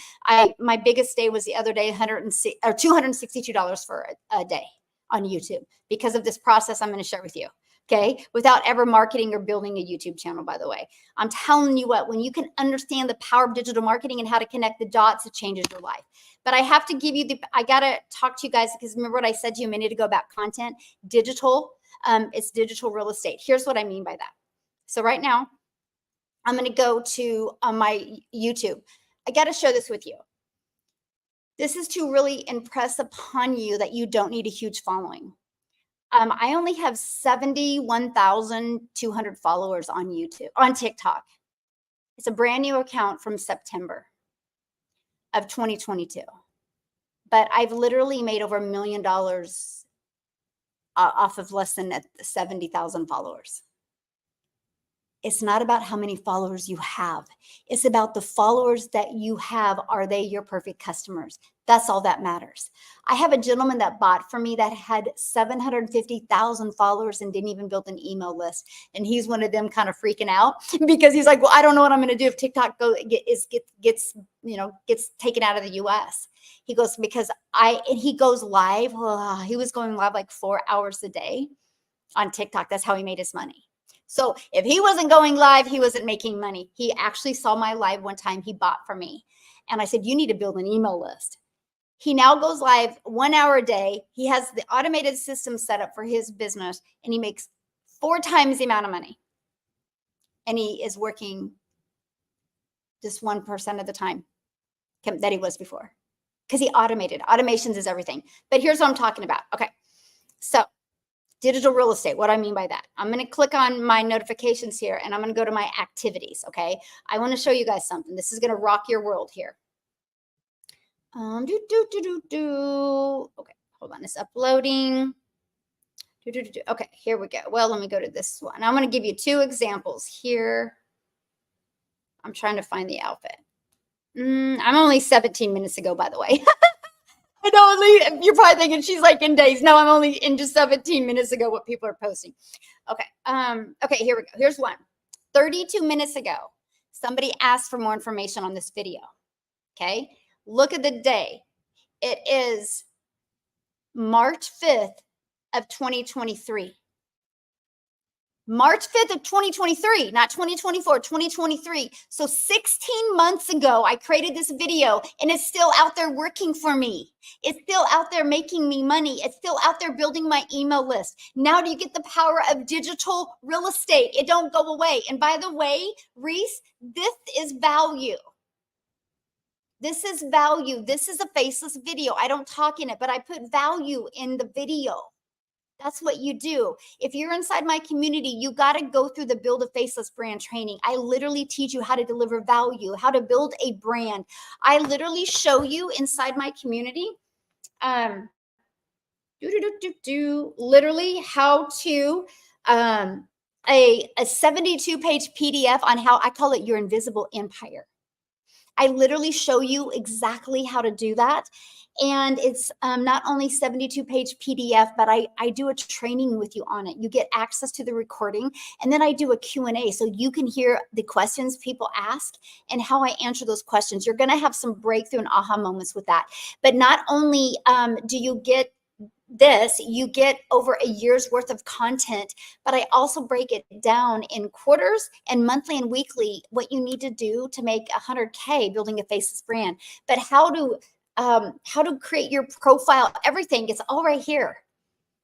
My biggest day was the other day, $262 for a day on YouTube because of this process I'm going to share with you. Okay. Without ever marketing or building a YouTube channel, by the way. I'm telling you what, when you can understand the power of digital marketing and how to connect the dots, it changes your life. But I have to give you I got to talk to you guys, because remember what I said to you a minute ago about content, digital, it's digital real estate. Here's what I mean by that. So right now, I'm going to go to my YouTube. I got to share this with you. This is to really impress upon you that you don't need a huge following. I only have 71,200 followers on TikTok. It's a brand new account from September of 2022. But I've literally made over $1 million off of less than 70,000 followers. It's not about how many followers you have. It's about the followers that you have. Are they your perfect customers? That's all that matters. I have a gentleman that bought for me that had 750,000 followers and didn't even build an email list. And he's one of them kind of freaking out because he's like, well, I don't know what I'm going to do if TikTok gets taken out of the US. He goes, because he goes live. He was going live like 4 hours a day on TikTok. That's how he made his money. So if he wasn't going live, he wasn't making money. He actually saw my live one time he bought from me. And I said, you need to build an email list. He now goes live 1 hour a day. He has the automated system set up for his business and he makes 4 times the amount of money. And he is working just 1% of the time that he was before because he automated. Automations is everything. But here's what I'm talking about. Okay. So digital real estate. What do I mean by that? I'm going to click on my notifications here and I'm going to go to my activities. Okay. I want to show you guys something. This is going to rock your world here. Okay. Hold on. It's uploading. Okay. Here we go. Well, let me go to this one. I'm going to give you 2 examples here. I'm trying to find the outfit. I'm only 17 minutes ago, by the way. I know you're probably thinking she's like in days. No, I'm only in just 17 minutes ago what people are posting. Okay. Okay, here we go. Here's one. 32 minutes ago, somebody asked for more information on this video. Okay. Look at the day. It is March 5th of 2023. March 5th of 2023, not 2024, 2023. So 16 months ago, I created this video and it's still out there working for me. It's still out there making me money. It's still out there building my email list. Now do you get the power of digital real estate? It don't go away. And by the way, Reese, this is value. This is value. This is a faceless video. I don't talk in it, but I put value in the video. That's what you do. If you're inside my community, you got to go through the Build a Faceless Brand training. I literally teach you how to deliver value, how to build a brand. I literally show you inside my community, literally how to, a 72-page PDF on how I call it your invisible empire. I literally show you exactly how to do that. And it's not only 72-page PDF, but I do a training with you on it. You get access to the recording. And then I do a Q&A so you can hear the questions people ask and how I answer those questions. You're going to have some breakthrough and aha moments with that. But not only do you get this, you get over a year's worth of content, but I also break it down in quarters and monthly and weekly, what you need to do to make 100K building a faceless brand, but how to create your profile, everything. It's all right here.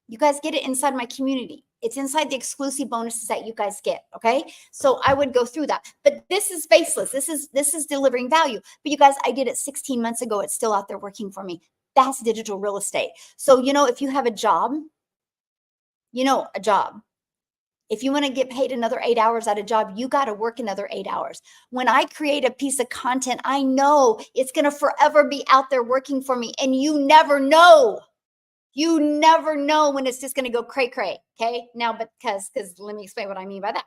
You guys get it inside my community. It's inside the exclusive bonuses that you guys get. Okay. So I would go through that, but this is faceless. This is delivering value. But you guys, I did it 16 months ago. It's still out there working for me. That's digital real estate. So, if you have a job, if you want to get paid another 8 hours at a job, you got to work another 8 hours. When I create a piece of content, I know it's going to forever be out there working for me. And you never know. You never know when it's just going to go cray cray. Okay. Now, because let me explain what I mean by that.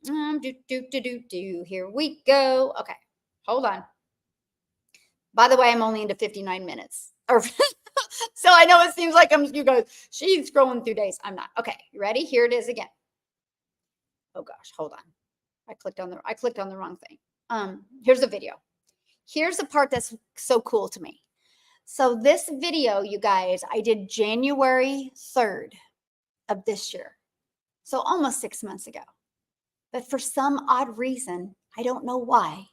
Here we go. Okay. Hold on. By the way, I'm only into 59 minutes. So I know it seems like you guys, she's scrolling through days. I'm not. Okay, you ready? Here it is again. Oh gosh, hold on. I clicked on the wrong thing. Here's the video. Here's the part that's so cool to me. So this video, you guys, I did January 3rd of this year. So almost 6 months ago. But for some odd reason, I don't know why.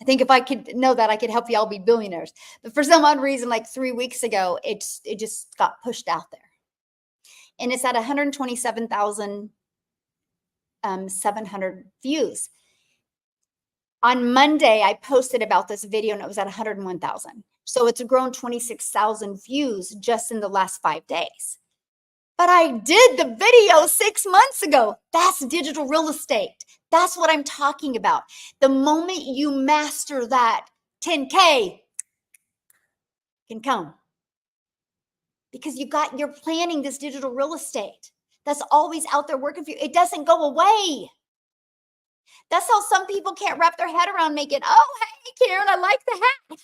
I think if I could know that, I could help y'all be billionaires. But for some odd reason, like 3 weeks ago, it just got pushed out there. And it's at 127,700 views. On Monday, I posted about this video and it was at 101,000. So it's grown 26,000 views just in the last 5 days. But I did the video 6 months ago. That's digital real estate. That's what I'm talking about. The moment you master that, 10K can come. Because you're planning this digital real estate. That's always out there working for you. It doesn't go away. That's how some people can't wrap their head around making, oh, hey, Karen, I like the hat.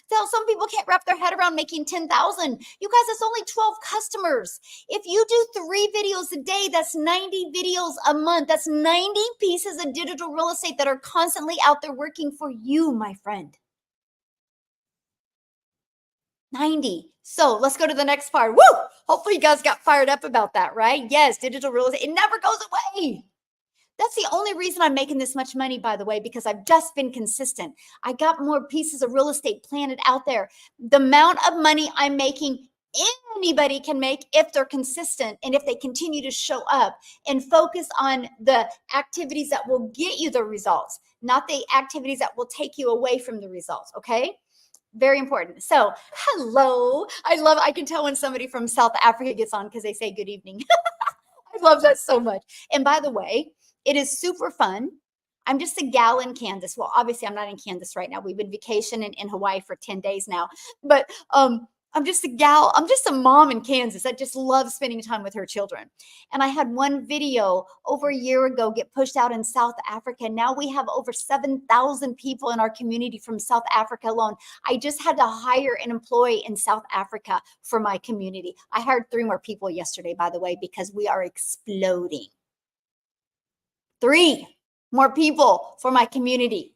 That's how some people can't wrap their head around making 10,000. You guys, it's only 12 customers. If you do 3 videos a day, that's 90 videos a month. That's 90 pieces of digital real estate that are constantly out there working for you, my friend. 90. So let's go to the next part. Woo! Hopefully you guys got fired up about that, right? Yes, digital real estate, it never goes away. That's the only reason I'm making this much money, by the way, because I've just been consistent. I got more pieces of real estate planted out there. The amount of money I'm making, anybody can make if they're consistent and if they continue to show up and focus on the activities that will get you the results, not the activities that will take you away from the results. Okay. Very important. So, hello. I can tell when somebody from South Africa gets on because they say good evening. I love that so much. And by the way, it is super fun. I'm just a gal in Kansas. Well, obviously, I'm not in Kansas right now. We've been vacationing in Hawaii for 10 days now. But I'm just a gal. I'm just a mom in Kansas that just loves spending time with her children. And I had one video over a year ago get pushed out in South Africa. Now we have over 7,000 people in our community from South Africa alone. I just had to hire an employee in South Africa for my community. I hired 3 more people yesterday, by the way, because we are exploding. 3 more people for my community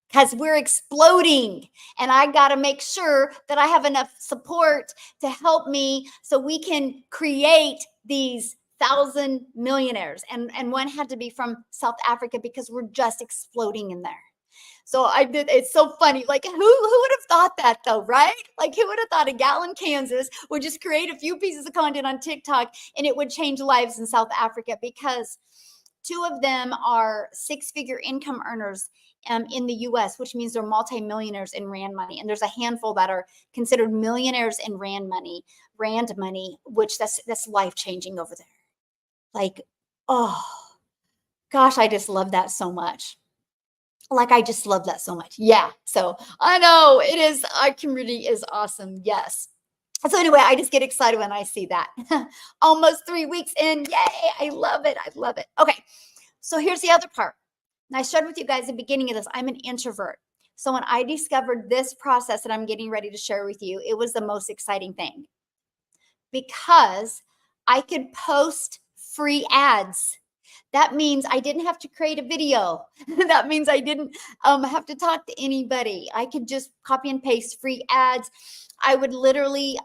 because we're exploding. And I got to make sure that I have enough support to help me so we can create these 1,000 millionaires. And one had to be from South Africa because we're just exploding in there. So I did. It's so funny. Like who would have thought that though, right? Like who would have thought a gal in Kansas would just create a few pieces of content on TikTok and it would change lives in South Africa? Because 2 of them are 6-figure income earners in the US, which means they're multimillionaires in Rand money. And there's a handful that are considered millionaires in Rand money, which that's life-changing over there. Like, oh gosh, I just love that so much. Like, I just love that so much. Yeah. So I know it is, our community is awesome. Yes. So anyway, I just get excited when I see that. Almost 3 weeks in. Yay. I love it. I love it. Okay. So here's the other part. And I shared with you guys at the beginning of this, I'm an introvert. So when I discovered this process that I'm getting ready to share with you, it was the most exciting thing because I could post free ads. That means I didn't have to create a video. That means I didn't have to talk to anybody. I could just copy and paste free ads. I would literally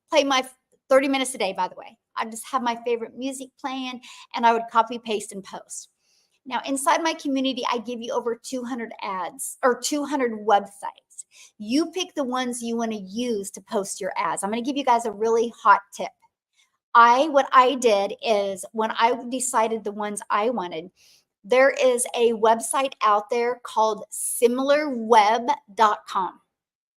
play my 30 minutes a day, by the way. I just have my favorite music playing and I would copy, paste, and post. Now, inside my community, I give you over 200 ads or 200 websites. You pick the ones you want to use to post your ads. I'm going to give you guys a really hot tip. What I did is when I decided the ones I wanted, there is a website out there called similarweb.com.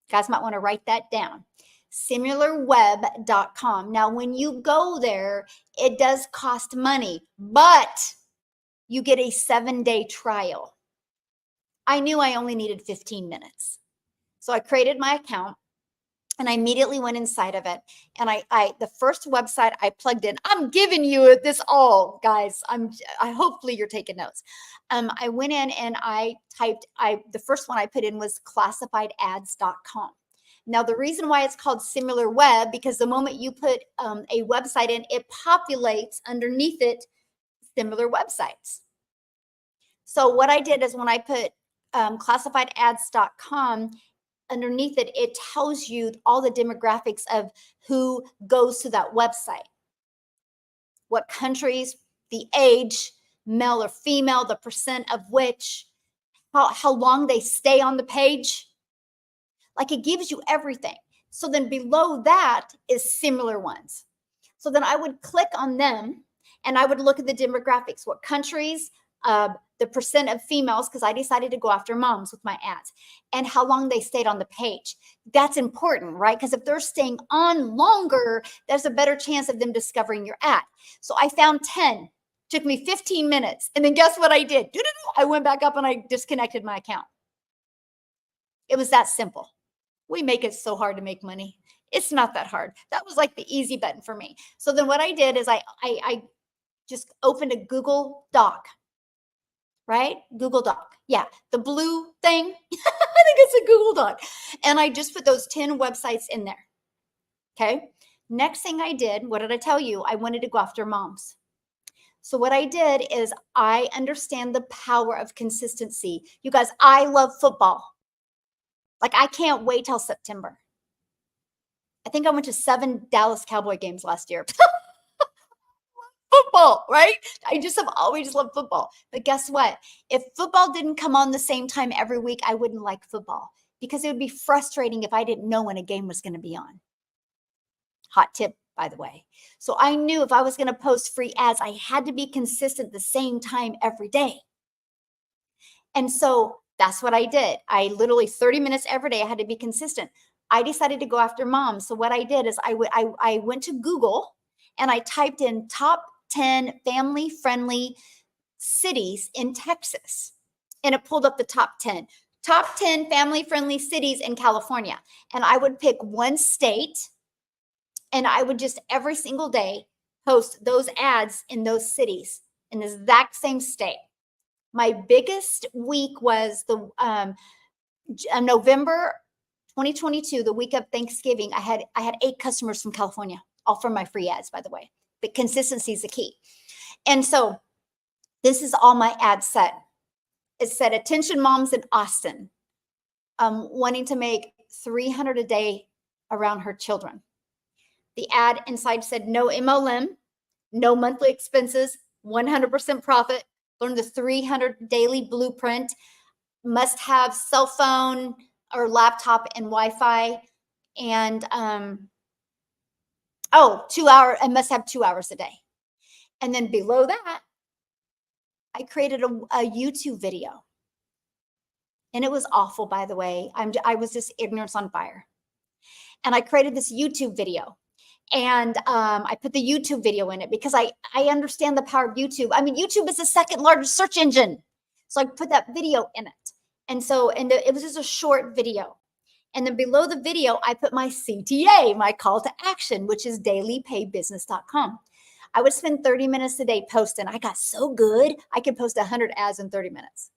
You guys might want to write that down. Similarweb.com. Now, when you go there, it does cost money, but you get a 7-day trial. I knew I only needed 15 minutes. So I created my account and I immediately went inside of it. And the first website I plugged in, I'm giving you this all, guys. I hopefully you're taking notes. I went in and I typed, the first one I put in was classifiedads.com. Now, the reason why it's called Similar Web, because the moment you put a website in, it populates underneath it similar websites. So what I did is when I put classifiedads.com, underneath it, it tells you all the demographics of who goes to that website, what countries, the age, male or female, the percent of which, how long they stay on the page. Like it gives you everything. So then below that is similar ones. So then I would click on them and I would look at the demographics, what countries, the percent of females, because I decided to go after moms with my ads, and how long they stayed on the page. That's important, right? Because if they're staying on longer, there's a better chance of them discovering your ad. So I found 10. Took me 15 minutes. And then guess what I did? I went back up and I disconnected my account. It was that simple. We make it so hard to make money. It's not that hard. That was like the easy button for me. So then what I did is I just opened a Google Doc. right? Google Doc. Yeah, the blue thing. I think it's a Google Doc. And I just put those 10 websites in there. Okay. Next thing I did, what did I tell you? I wanted to go after moms. So what I did is I understand the power of consistency. You guys, I love football. Like I can't wait till September. I think I went to 7 Dallas Cowboy games last year. Football, right? I just have always loved football. But guess what? If football didn't come on the same time every week, I wouldn't like football because it would be frustrating if I didn't know when a game was going to be on. Hot tip, by the way. So I knew if I was going to post free ads, I had to be consistent the same time every day. And so that's what I did. I literally 30 minutes every day, I had to be consistent. I decided to go after moms. So what I did is I went to Google and I typed in top 10 family friendly cities in Texas. And it pulled up the top 10. Top 10 family friendly cities in California. And I would pick one state and I would just every single day post those ads in those cities in the exact same state. My biggest week was the November 2022, the week of Thanksgiving. I had 8 customers from California, all from my free ads, by the way. But consistency is the key. And so this is all my ads said. It said, attention moms in Austin, wanting to make $300 a day around her children. The ad inside said, no MLM, no monthly expenses, 100% profit. Learn the 300 daily blueprint. Must have cell phone or laptop and Wi-Fi. And 2 hours. I must have 2 hours a day. And then below that, I created a YouTube video. And it was awful, by the way. I was just ignorance on fire. And I created this YouTube video. And I put the YouTube video in it because I understand the power of YouTube. I mean, YouTube is the second largest search engine. So I put that video in it. And so, it was just a short video. And then below the video, I put my CTA, my call to action, which is dailypaybusiness.com. I would spend 30 minutes a day posting. I got so good, I could post 100 ads in 30 minutes.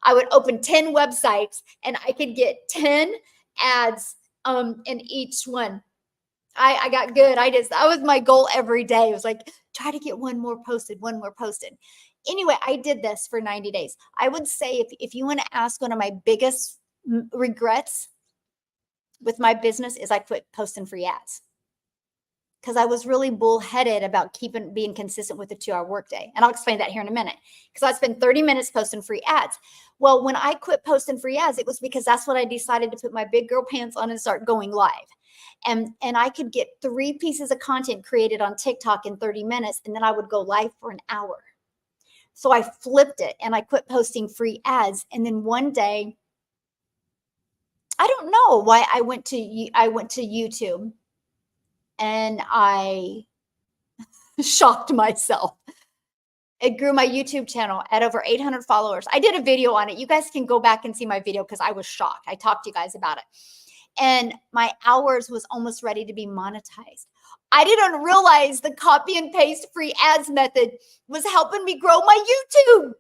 I would open 10 websites and I could get 10 ads in each one. I got good. That was my goal every day. It was like, try to get one more posted. Anyway, I did this for 90 days. I would say if you want to ask, one of my biggest regrets with my business is I quit posting free ads because I was really bullheaded about being consistent with the 2-hour workday. And I'll explain that here in a minute because I spent 30 minutes posting free ads. Well, when I quit posting free ads, it was because that's what I decided to put my big girl pants on and start going live. And I could get 3 pieces of content created on TikTok in 30 minutes, and then I would go live for an hour. So I flipped it and I quit posting free ads. And then one day, I don't know why I went to YouTube and I shocked myself. It grew my YouTube channel at over 800 followers. I did a video on it. You guys can go back and see my video because I was shocked. I talked to you guys about it. And my hours was almost ready to be monetized. I didn't realize the copy and paste free ads method was helping me grow my YouTube.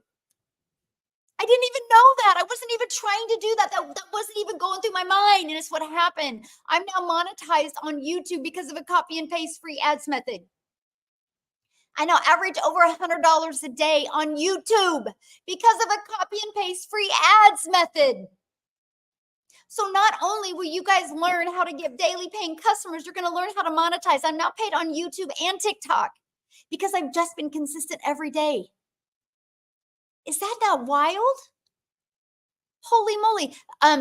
I didn't even know that. I wasn't even trying to do that. That wasn't even going through my mind. And it's what happened. I'm now monetized on YouTube because of a copy and paste free ads method. I now average over $100 a day on YouTube because of a copy and paste free ads method. So not only will you guys learn how to get daily paying customers, you're going to learn how to monetize. I'm now paid on YouTube and TikTok because I've just been consistent every day. Is that not wild? Holy moly.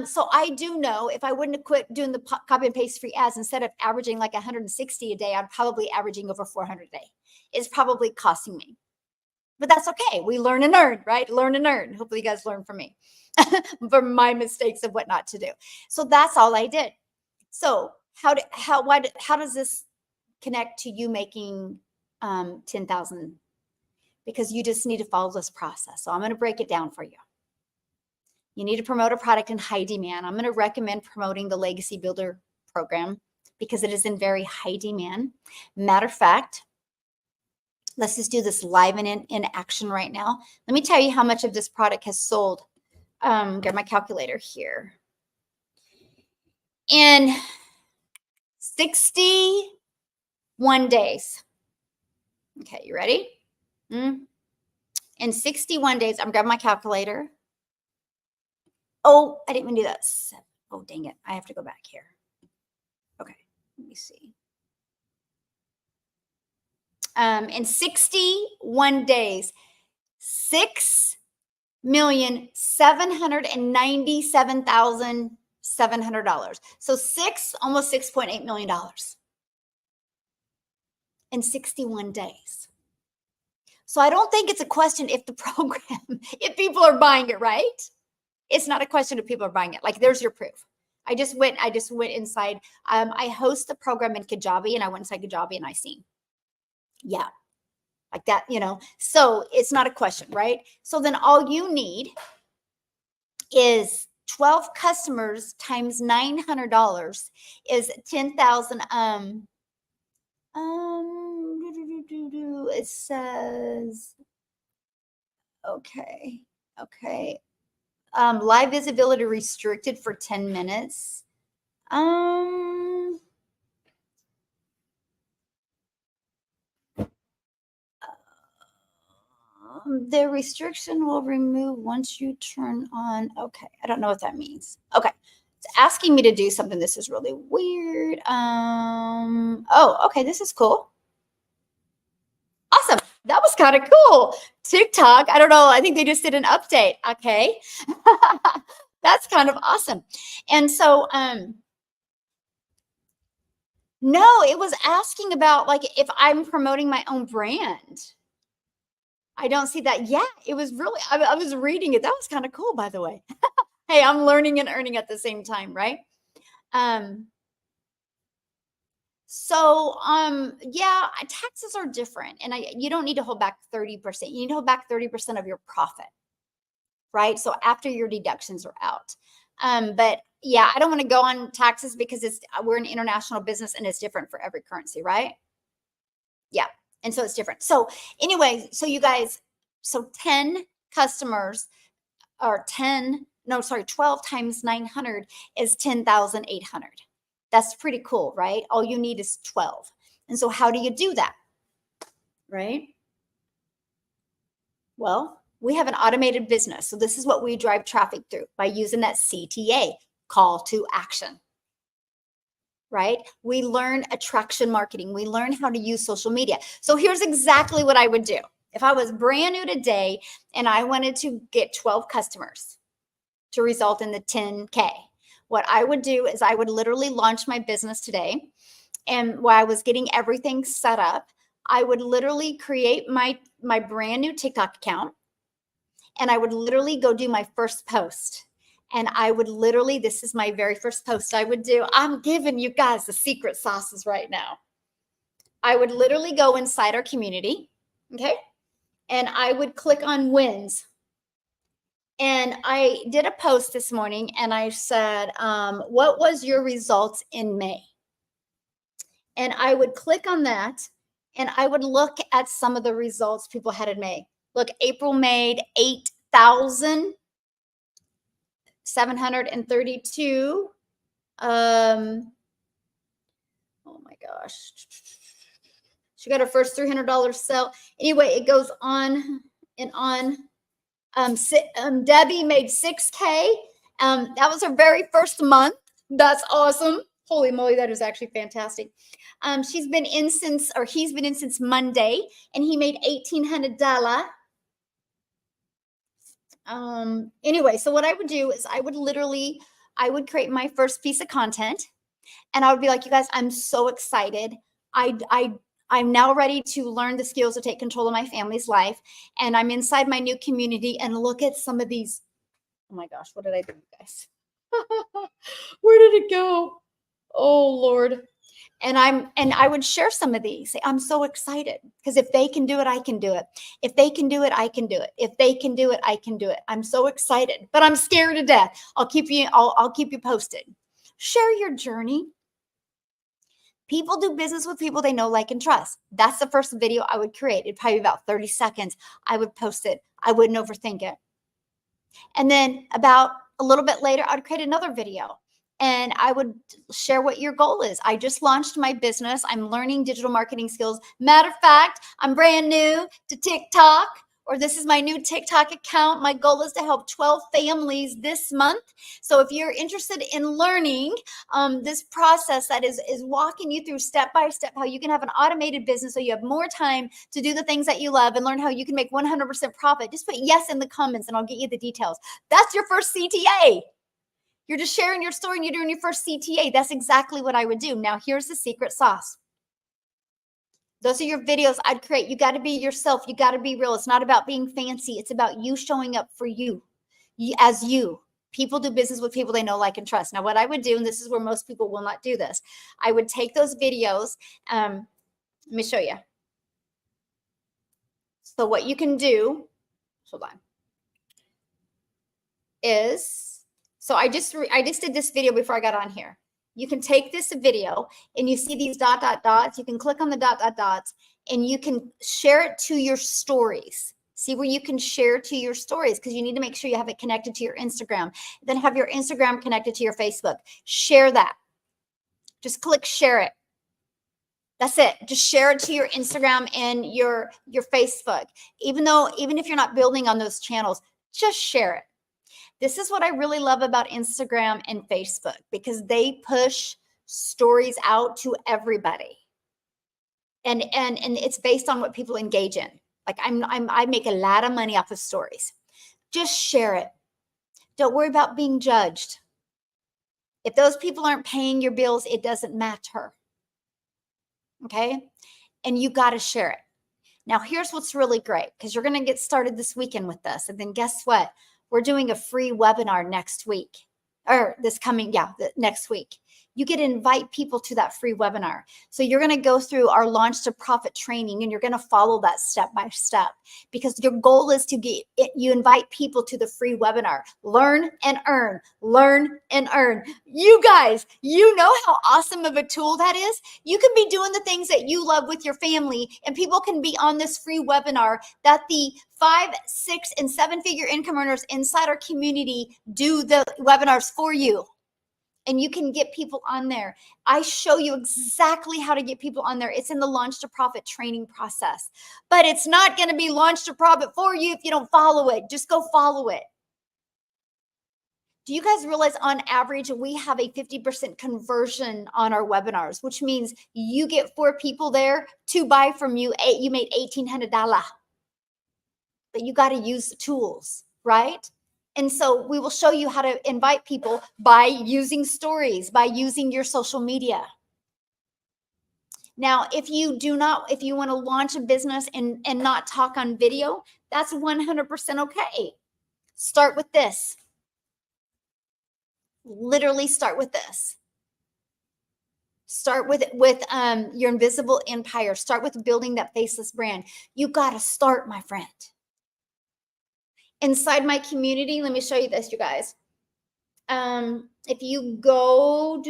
So I do know if I wouldn't have quit doing the copy and paste free ads, instead of averaging like 160 a day, I'm probably averaging over 400 a day. It's probably costing me. But that's okay. We learn and earn, right? Learn and earn. Hopefully you guys learn from me, from my mistakes of what not to do. So that's all I did. So how does this connect to you making 10,000? Because you just need to follow this process. So I'm going to break it down for you. You need to promote a product in high demand. I'm going to recommend promoting the Legacy Builder program because it is in very high demand. Matter of fact, Let's just do this live and in action right now. Let me tell you how much of this product has sold. Get my calculator here. In 61 days. Okay, you ready? In 61 days, I'm grabbing my calculator. Oh, I didn't even do that. Oh, dang it. I have to go back here. Okay, let me see. In 61 days, $6,797,700. So almost $6.8 million in 61 days. So I don't think it's a question if the program, if people are buying it, right? It's not a question if people are buying it. Like, there's your proof. I just went inside. I host the program in Kajabi, and I went inside Kajabi and I seen. Yeah. Like that, so it's not a question, right? So then all you need is 12 customers times $900 is 10,000. It says, okay. Live visibility restricted for 10 minutes. The restriction will remove once you turn on. Okay, I don't know what that means. Okay, it's asking me to do something. This is really weird. Oh, okay, this is cool. Awesome. That was kind of cool. TikTok, I don't know. I think they just did an update. Okay. That's kind of awesome. And so, no, it was asking about like if I'm promoting my own brand. I don't see that. Yeah, it was really, I was reading it. That was kind of cool, by the way. Hey, I'm learning and earning at the same time, right? So, yeah, taxes are different, and you don't need to hold back 30%. You need to hold back 30% of your profit, right? So after your deductions are out. But yeah, I don't want to go on taxes because we're an international business and it's different for every currency, right? Yeah. And so it's different. So anyway, so you guys, so 10 customers or 12 times 900 is 10,800. That's pretty cool, right? All you need is 12. And so how do you do that? Right? Well, we have an automated business. So this is what we drive traffic through by using that CTA, call to action. Right? We learn attraction marketing. We learn how to use social media. So here's exactly what I would do. If I was brand new today and I wanted to get 12 customers to result in the 10K, what I would do is I would literally launch my business today. And while I was getting everything set up, I would literally create my brand new TikTok account. And I would literally go do my first post. And I would literally, this is my very first post I would do. I'm giving you guys the secret sauces right now. I would literally go inside our community, okay? And I would click on wins. And I did a post this morning and I said, what was your results in May? And I would click on that and I would look at some of the results people had in May. Look, April made 8,732. Oh my gosh. She got her first $300 sale. Anyway, it goes on and on. Debbie made 6K. That was her very first month. That's awesome. Holy moly, that is actually fantastic. He's been in since Monday, and he made $1,800. Anyway, so what I would do is I would create my first piece of content, and I would be like, you guys, I'm so excited. I'm now ready to learn the skills to take control of my family's life. And I'm inside my new community and look at some of these. Oh my gosh, what did I do, guys? Where did it go? Oh Lord. And I would share some of these. Say, I'm so excited because if they can do it, I can do it. If they can do it, I can do it. If they can do it, I can do it. I'm so excited, but I'm scared to death. I'll keep you posted. Share your journey. People do business with people they know, like, and trust. That's the first video I would create. It'd probably be about 30 seconds. I would post it. I wouldn't overthink it. And then about a little bit later, I'd create another video and I would share what your goal is. I just launched my business. I'm learning digital marketing skills. Matter of fact, I'm brand new to TikTok, or this is my new TikTok account. My goal is to help 12 families this month. So if you're interested in learning this process that is walking you through step by step how you can have an automated business so you have more time to do the things that you love and learn how you can make 100% profit, just put yes in the comments and I'll get you the details. That's your first CTA. You're just sharing your story and you're doing your first CTA. That's exactly what I would do. Now, here's the secret sauce. Those are your videos I'd create. You got to be yourself. You got to be real. It's not about being fancy. It's about you showing up for you as you. People do business with people they know, like, and trust. Now, what I would do, and this is where most people will not do this, I would take those videos. Let me show you. So what you can do, hold on, is, so I just did this video before I got on here. You can take this video and you see these dots. You can click on the dots and you can share it to your stories. See where you can share to your stories, because you need to make sure you have it connected to your Instagram. Then have your Instagram connected to your Facebook. Share that. Just click share it. That's it. Just share it to your Instagram and your Facebook. Even if you're not building on those channels, just share it. This is what I really love about Instagram and Facebook, because they push stories out to everybody. And it's based on what people engage in. Like I make a lot of money off of stories. Just share it. Don't worry about being judged. If those people aren't paying your bills, it doesn't matter. Okay? And you got to share it. Now, here's what's really great, because you're going to get started this weekend with this. And then guess what? We're doing a free webinar next week, or next week. You get to invite people to that free webinar. So you're going to go through our Launch to Profit training, and you're going to follow that step by step, because your goal is to get it. You invite people to the free webinar. Learn and earn. Learn and earn. You guys, you know how awesome of a tool that is? You can be doing the things that you love with your family, and people can be on this free webinar that the 5, 6, and 7-figure income earners inside our community do the webinars for you. And you can get people on there. I show you exactly how to get people on there. It's in the Launch to Profit training process. But it's not going to be Launch to Profit for you if you don't follow it. Just go follow it. Do you guys realize on average we have a 50% conversion on our webinars, which means you get 4 people there to buy from you. You made $1,800. But you got to use the tools, right? And so we will show you how to invite people by using stories, by using your social media. Now, if you want to launch a business and not talk on video, that's 100% okay. Start with this. Literally start with this. Start with your invisible empire. Start with building that faceless brand. You got to start, my friend. Inside my community, let me show you this, you guys. If you go,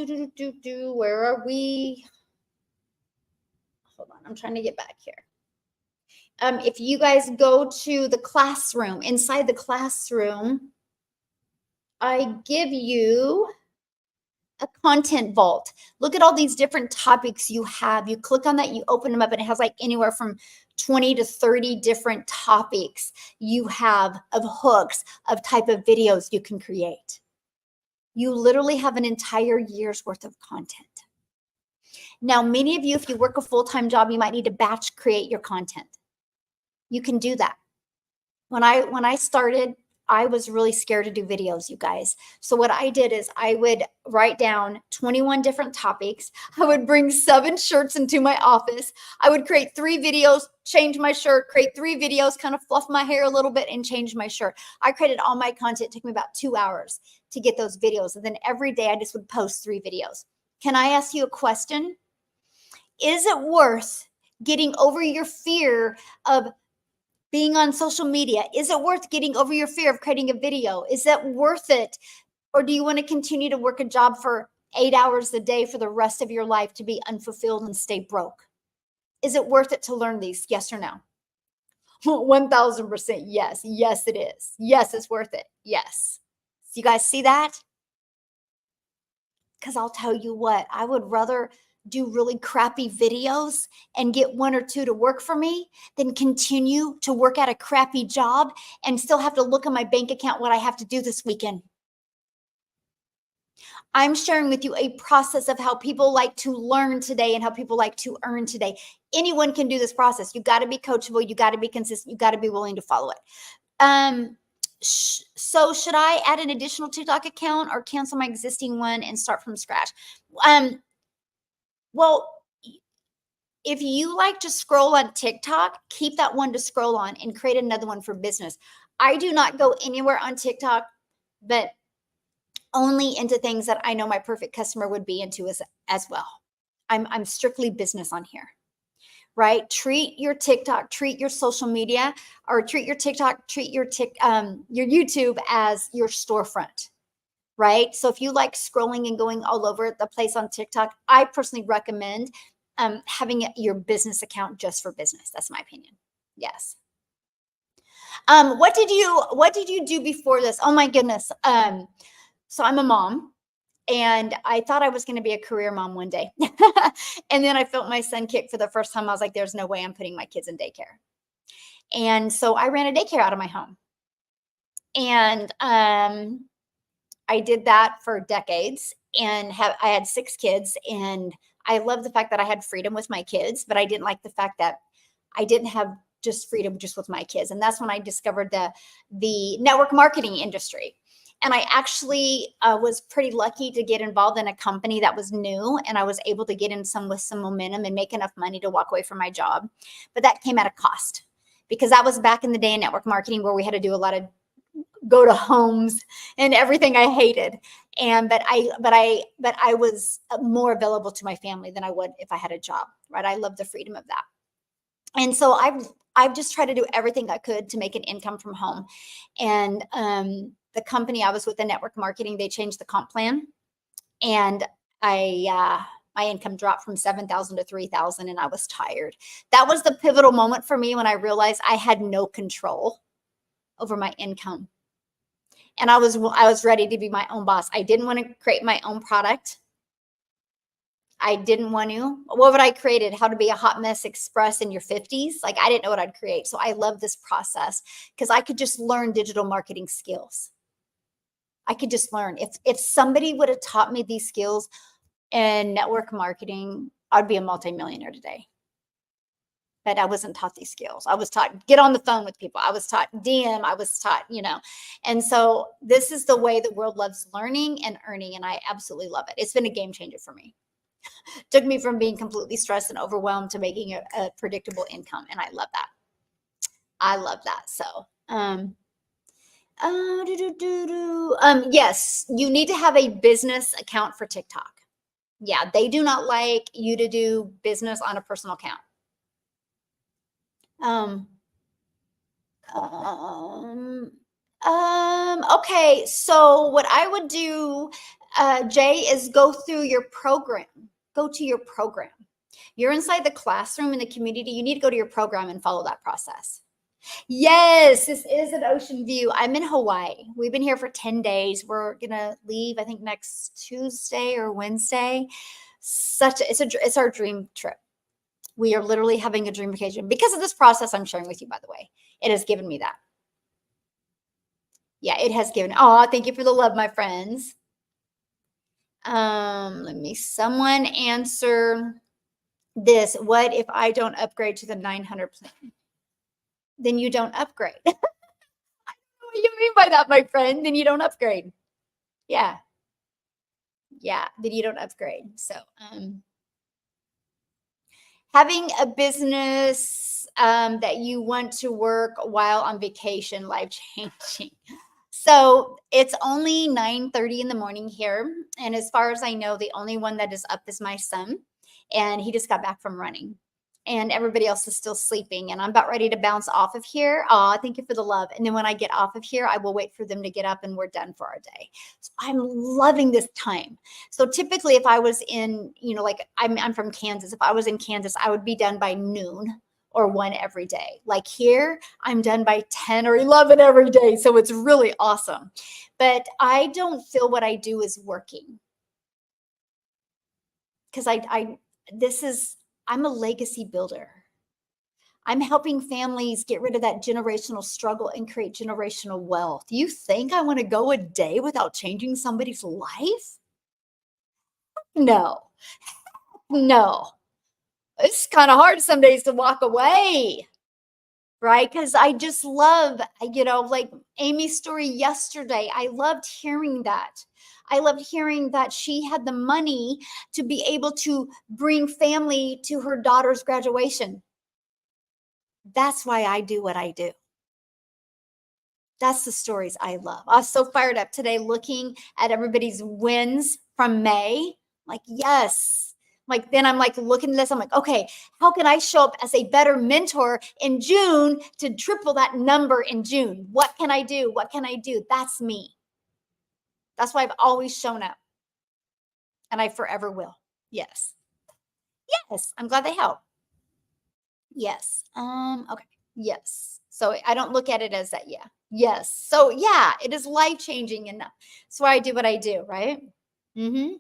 where are we? Hold on, I'm trying to get back here. If you guys go to the classroom, inside the classroom, I give you a content vault. Look at all these different topics you have. You click on that, you open them up, and it has like anywhere from 20 to 30 different topics you have of hooks, of type of videos you can create. You literally have an entire year's worth of content. Now, many of you, if you work a full-time job, you might need to batch create your content. You can do that. When I started, I was really scared to do videos, you guys. So what I did is I would write down 21 different topics. I would bring 7 shirts into my office. I would create 3 videos, change my shirt, create 3 videos, kind of fluff my hair a little bit and change my shirt. I created all my content. It took me about 2 hours to get those videos. And then every day I just would post 3 videos. Can I ask you a question? Is it worth getting over your fear of being on social media? Is it worth getting over your fear of creating a video? Is that worth it? Or do you want to continue to work a job for 8 hours a day for the rest of your life to be unfulfilled and stay broke? Is it worth it to learn these? Yes or no? 1000% yes. Yes, it is. Yes, it's worth it. Yes. You guys see that? Because I'll tell you what, I would rather do really crappy videos and get one or two to work for me than continue to work at a crappy job and still have to look at my bank account what I have to do this weekend. I'm sharing with you a process of how people like to learn today and how people like to earn today. Anyone can do this process. You got to be coachable. You got to be consistent. You got to be willing to follow it. So should I add an additional TikTok account or cancel my existing one and start from scratch? Well, if you like to scroll on TikTok, keep that one to scroll on and create another one for business. I do not go anywhere on TikTok, but only into things that I know my perfect customer would be into as well. I'm strictly business on here, right? Treat your TikTok, treat your social media, or treat your TikTok, treat your YouTube as your storefront, right? So if you like scrolling and going all over the place on TikTok, I personally recommend having your business account just for business. That's my opinion. Yes. What did you do before this? Oh my goodness. So I'm a mom, and I thought I was going to be a career mom one day. And then I felt my son kick for the first time. I was like, there's no way I'm putting my kids in daycare. And so I ran a daycare out of my home. And I did that for decades, and I had 6 kids, and I love the fact that I had freedom with my kids, but I didn't like the fact that I didn't have just freedom just with my kids. And that's when I discovered the network marketing industry. And I actually was pretty lucky to get involved in a company that was new, and I was able to get in with some momentum and make enough money to walk away from my job. But that came at a cost, because that was back in the day in network marketing where we had to do a lot of go to homes and everything I hated. But I was more available to my family than I would if I had a job, right? I love the freedom of that. And so I've just tried to do everything I could to make an income from home. And the company I was with, the network marketing, they changed the comp plan, and my income dropped from 7,000 to 3,000, and I was tired. That was the pivotal moment for me when I realized I had no control over my income. And I was ready to be my own boss. I didn't want to create my own product. I didn't want to. What would I created? How to be a hot mess express in your 50s? Like, I didn't know what I'd create. So I love this process because I could just learn digital marketing skills. I could just learn. If somebody would have taught me these skills in network marketing, I'd be a multimillionaire today. But I wasn't taught these skills. I was taught get on the phone with people. I was taught DM. I was taught, And so this is the way the world loves learning and earning, and I absolutely love it. It's been a game changer for me. Took me from being completely stressed and overwhelmed to making a predictable income, and I love that. I love that. So, yes, you need to have a business account for TikTok. Yeah, they do not like you to do business on a personal account. Okay, so what I would do, Jay, is go through your program. Go to your program. You're inside the classroom in the community. You need to go to your program and follow that process. Yes, this is an ocean view. I'm in Hawaii. We've been here for 10 days. We're gonna leave, I think, next Tuesday or Wednesday. It's our dream trip. We are literally having a dream vacation because of this process I'm sharing with you, by the way. It has given me that. Yeah, it has given. Oh, thank you for the love, my friends. Someone answer this. What if I don't upgrade to the 900 plan? Then you don't upgrade. I don't know what you mean by that, my friend. Then you don't upgrade. Yeah. Yeah, then you don't upgrade. So, having a business that you want to work while on vacation, life changing. So it's only 9:30 in the morning here. And as far as I know, the only one that is up is my son. And he just got back from running. and everybody else is still sleeping, and I'm about ready to bounce off of here. Oh, thank you for the love. And then when I get off of here, I will wait for them to get up and we're done for our day. So I'm loving this time. So typically if I was in, like I'm from Kansas, if I was in Kansas, I would be done by noon or 1 every day. Like here, I'm done by 10 or 11 every day. So it's really awesome. But I don't feel what I do is working, because I'm a legacy builder. I'm helping families get rid of that generational struggle and create generational wealth. You think I want to go a day without changing somebody's life? No, no. It's kind of hard some days to walk away, right? Because I just love, like Amy's story yesterday. I loved hearing that. I loved hearing that she had the money to be able to bring family to her daughter's graduation. That's why I do what I do. That's the stories I love. I was so fired up today looking at everybody's wins from May. Like, yes. Like, then I'm like looking at this. I'm like, okay, how can I show up as a better mentor in June to triple that number in June? What can I do? What can I do? That's me. That's why I've always shown up. And I forever will. Yes. Yes. I'm glad they help. Yes. Okay. Yes. So I don't look at it as that. Yeah. Yes. So yeah, it is life changing, and that's why I do what I do, right? Mm-hmm.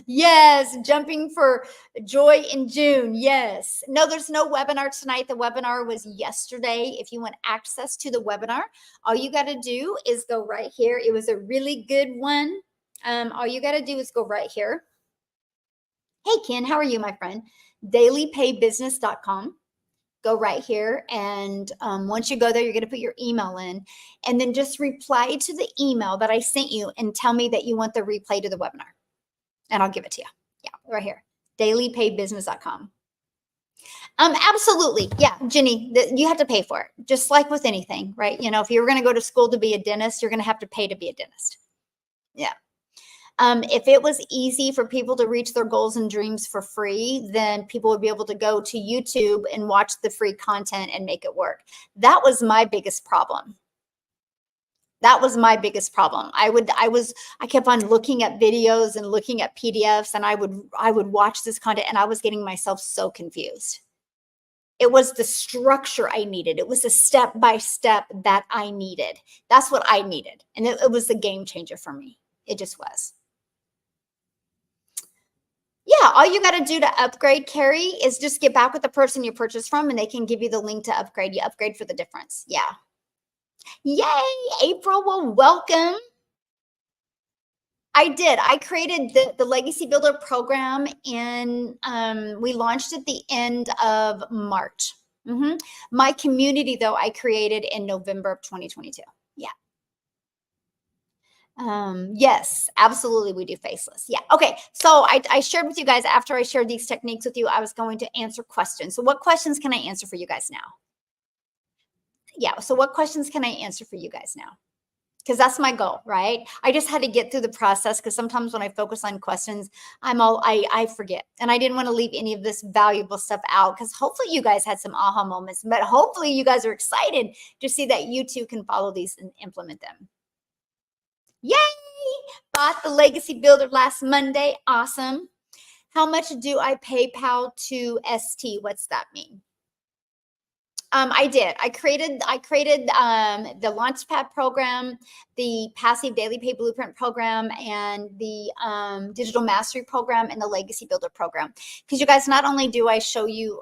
Yes, jumping for joy in June. Yes. No, there's no webinar tonight. The webinar was yesterday. If you want access to the webinar, all you got to do is go right here. It was a really good one. All you got to do is go right here. Hey, Ken, how are you, my friend? dailypaybusiness.com. Go right here. And once you go there, you're going to put your email in, and then just reply to the email that I sent you and tell me that you want the replay to the webinar, and I'll give it to you. Yeah, right here, dailypaybusiness.com. Absolutely. Yeah, Jenny, you have to pay for it, just like with anything, right? If you were going to go to school to be a dentist, you're going to have to pay to be a dentist. Yeah. If it was easy for people to reach their goals and dreams for free, then people would be able to go to YouTube and watch the free content and make it work. That was my biggest problem. That was my biggest problem. I kept on looking at videos and looking at PDFs, and I would watch this content, and I was getting myself so confused. It was the structure I needed. It was the step by step that I needed. That's what I needed. And it was the game changer for me. It just was. Yeah, all you got to do to upgrade, Carrie, is just get back with the person you purchased from, and they can give you the link to upgrade. You upgrade for the difference. Yeah. Yay, April. Well, welcome. I did. I created the Legacy Builder program, and we launched at the end of March. My community, though, I created in November of 2022. Yeah. Yes, absolutely. We do faceless. Yeah. Okay. So I shared with you guys, after I shared these techniques with you, I was going to answer questions. So what questions can I answer for you guys now? Yeah. So what questions can I answer for you guys now? Because that's my goal, right? I just had to get through the process, because sometimes when I focus on questions, I forget. And I didn't want to leave any of this valuable stuff out, because hopefully you guys had some aha moments, but hopefully you guys are excited to see that you too can follow these and implement them. Yay! Bought the Legacy Builder last Monday. Awesome. How much do I PayPal to ST? What's that mean? I did. I created the Launchpad program, the Passive Daily Pay Blueprint program, and the Digital Mastery program, and the Legacy Builder program. Because you guys, not only do I show you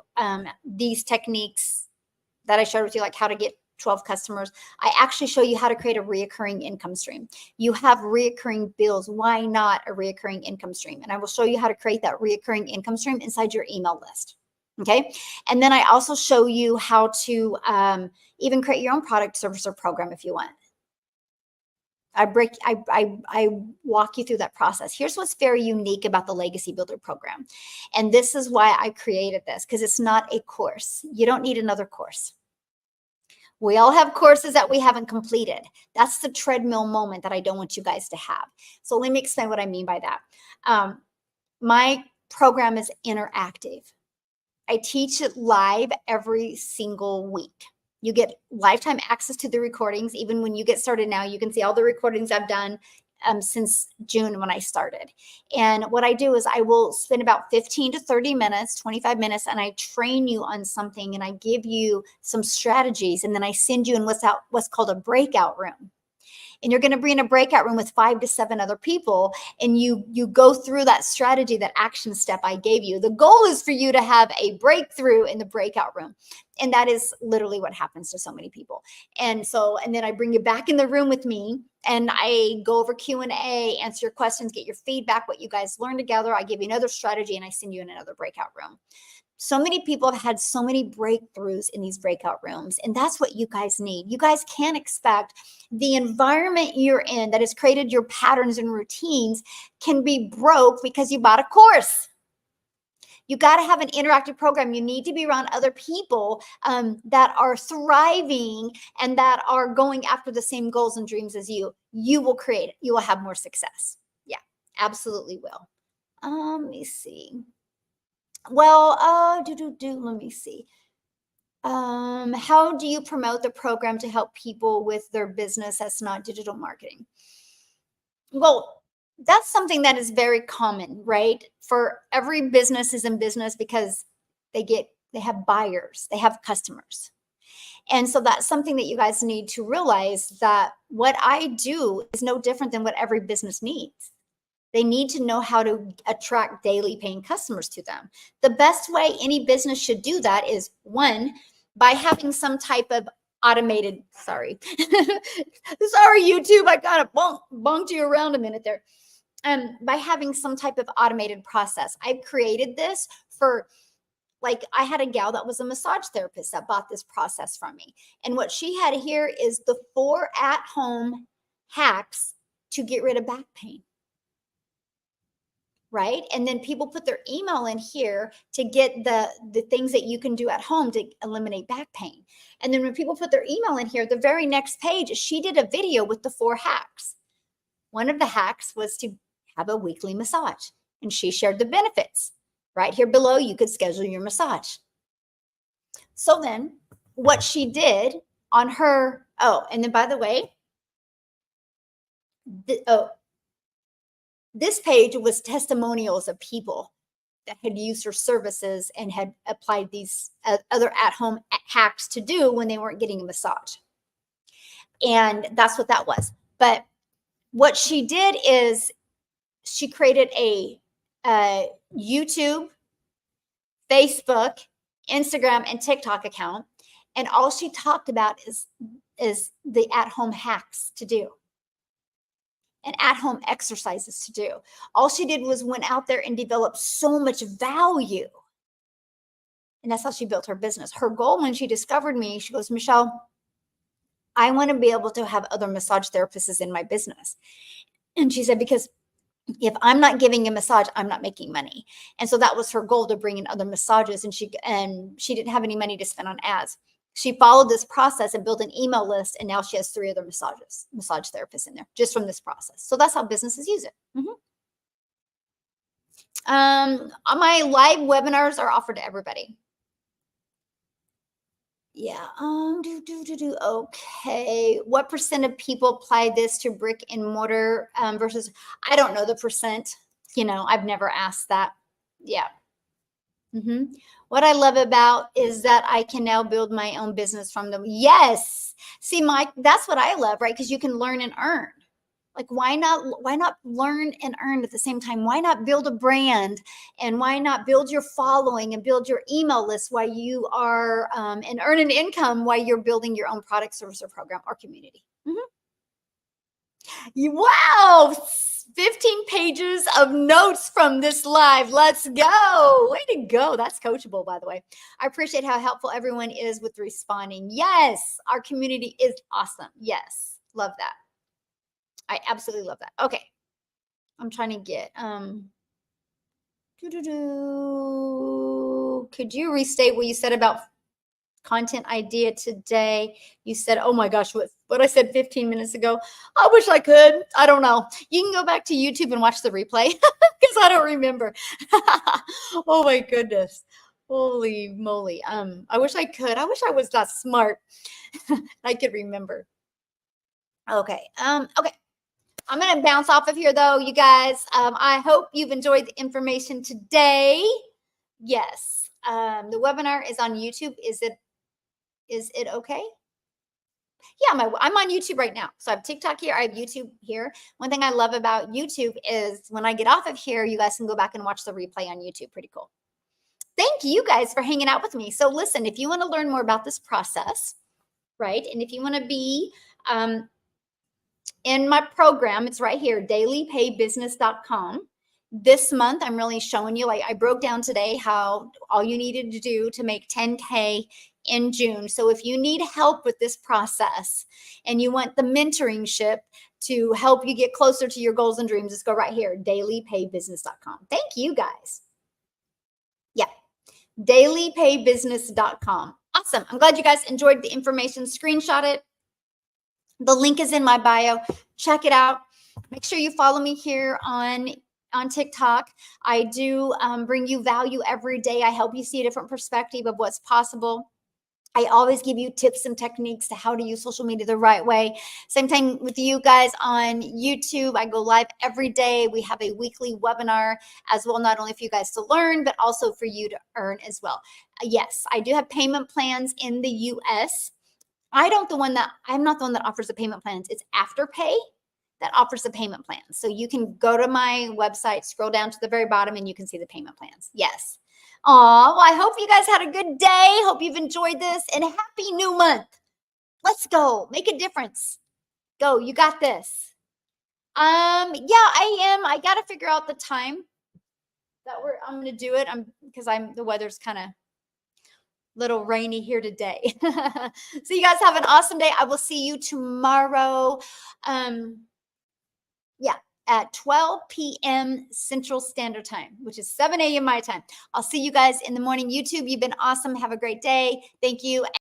these techniques that I shared with you, like how to get 12 customers, I actually show you how to create a reoccurring income stream. You have reoccurring bills. Why not a reoccurring income stream? And I will show you how to create that reoccurring income stream inside your email list. Okay. And then I also show you how to even create your own product, service, or program if you want. I walk you through that process. Here's what's very unique about the Legacy Builder program. And this is why I created this, because it's not a course. You don't need another course. We all have courses that we haven't completed. That's the treadmill moment that I don't want you guys to have. So let me explain what I mean by that. My program is interactive. I teach it live every single week. You get lifetime access to the recordings. Even when you get started now, you can see all the recordings I've done since June when I started. And what I do is I will spend about 15 to 30 minutes, 25 minutes, and I train you on something, and I give you some strategies, and then I send you in what's called a breakout room. And you're going to be in a breakout room with 5 to 7 other people, and you go through that strategy, that action step I gave you. The goal is for you to have a breakthrough in the breakout room, and that is literally what happens to so many people. And then I bring you back in the room with me, and I go over Q&A, answer your questions, get your feedback, what you guys learned together. I give you another strategy, and I send you in another breakout room. So many people have had so many breakthroughs in these breakout rooms, and that's what you guys need. You guys can't expect the environment you're in that has created your patterns and routines can be broke because you bought a course. You got to have an interactive program. You need to be around other people that are thriving and that are going after the same goals and dreams as you. You will create it. You will have more success. Yeah, absolutely will. Let me see. Well, let me see. How do you promote the program to help people with their business that's not digital marketing? Well, that's something that is very common, right? For every business is in business because they have buyers, they have customers. And so that's something that you guys need to realize, that what I do is no different than what every business needs. They need to know how to attract daily paying customers to them. The best way any business should do that is, one, by having some type of automated, sorry, YouTube, I kind of bonked you around a minute there. By having some type of automated process. I've created this for, like, I had a gal that was a massage therapist that bought this process from me. And what she had here is the 4 at-home hacks to get rid of back pain. Right? And then people put their email in here to get the things that you can do at home to eliminate back pain. And then when people put their email in here, the very next page, she did a video with the 4 hacks. One of the hacks was to have a weekly massage, and she shared the benefits. Right here below, you could schedule your massage. So then what she did on her, and then by the way, this page was testimonials of people that had used her services and had applied these other at-home hacks to do when they weren't getting a massage. And that's what that was. But what she did is she created a YouTube, Facebook, Instagram, and TikTok account. And all she talked about is the at-home hacks to do and at-home exercises to do. All she did was went out there and developed so much value. And that's how she built her business. Her goal when she discovered me, she goes, Michelle, I want to be able to have other massage therapists in my business. And she said, because if I'm not giving a massage, I'm not making money. And so that was her goal, to bring in other massages. And she didn't have any money to spend on ads. She followed this process and built an email list, and now she has 3 other massage therapists in there just from this process. So that's how businesses use it. My live webinars are offered to everybody. Yeah. Okay. What % of people apply this to brick and mortar versus? I don't know the %. I've never asked that. Yeah. What I love about is that I can now build my own business from them. Yes. See, Mike, that's what I love, right? Because you can learn and earn. Like, why not learn and earn at the same time? Why not build a brand, and why not build your following and build your email list while you are and earn an income while you're building your own product, service, or program or community? Wow. 15 pages of notes from this live. Let's go. Way to go. That's coachable, by the way. I appreciate how helpful everyone is with responding. Yes, our community is awesome. Yes, love that. I absolutely love that. Okay. I'm trying to get could you restate what you said about content idea today? You said, oh my gosh, what I said 15 minutes ago. I wish I could. I don't know. You can go back to YouTube and watch the replay because I don't remember. Oh my goodness. Holy moly. I wish I could. I wish I was that smart. I could remember. Okay. Okay. I'm going to bounce off of here though, you guys. I hope you've enjoyed the information today. Yes. The webinar is on YouTube. Is it okay? Yeah, I'm on YouTube right now. So I have TikTok here. I have YouTube here. One thing I love about YouTube is when I get off of here, you guys can go back and watch the replay on YouTube. Pretty cool. Thank you guys for hanging out with me. So listen, if you want to learn more about this process, right? And if you want to be in my program, it's right here, dailypaybusiness.com. This month, I'm really showing you, like I broke down today how all you needed to do to make 10K in June. So if you need help with this process and you want the mentoring ship to help you get closer to your goals and dreams, just go right here, dailypaybusiness.com. Thank you guys. Yeah, dailypaybusiness.com. Awesome. I'm glad you guys enjoyed the information. Screenshot it. The link is in my bio. Check it out. Make sure you follow me here on TikTok. I do bring you value every day. I help you see a different perspective of what's possible. I always give you tips and techniques to how to use social media the right way. Same thing with you guys on YouTube. I go live every day. We have a weekly webinar as well, not only for you guys to learn, but also for you to earn as well. Yes, I do have payment plans in the US. I'm not the one that offers the payment plans. It's Afterpay that offers the payment plans. So you can go to my website, scroll down to the very bottom, and you can see the payment plans. Yes. Well, I hope you guys had a good day. Hope you've enjoyed this, and happy new month. Let's go. Make a difference. Go. You got this. Yeah, I am. I got to figure out the time that I'm going to do it. Because the weather's kind of little rainy here today. So you guys have an awesome day. I will see you tomorrow. Yeah, at 12 p.m. Central Standard Time, which is 7 a.m. my time. I'll see you guys in the morning. YouTube, you've been awesome. Have a great day. Thank you.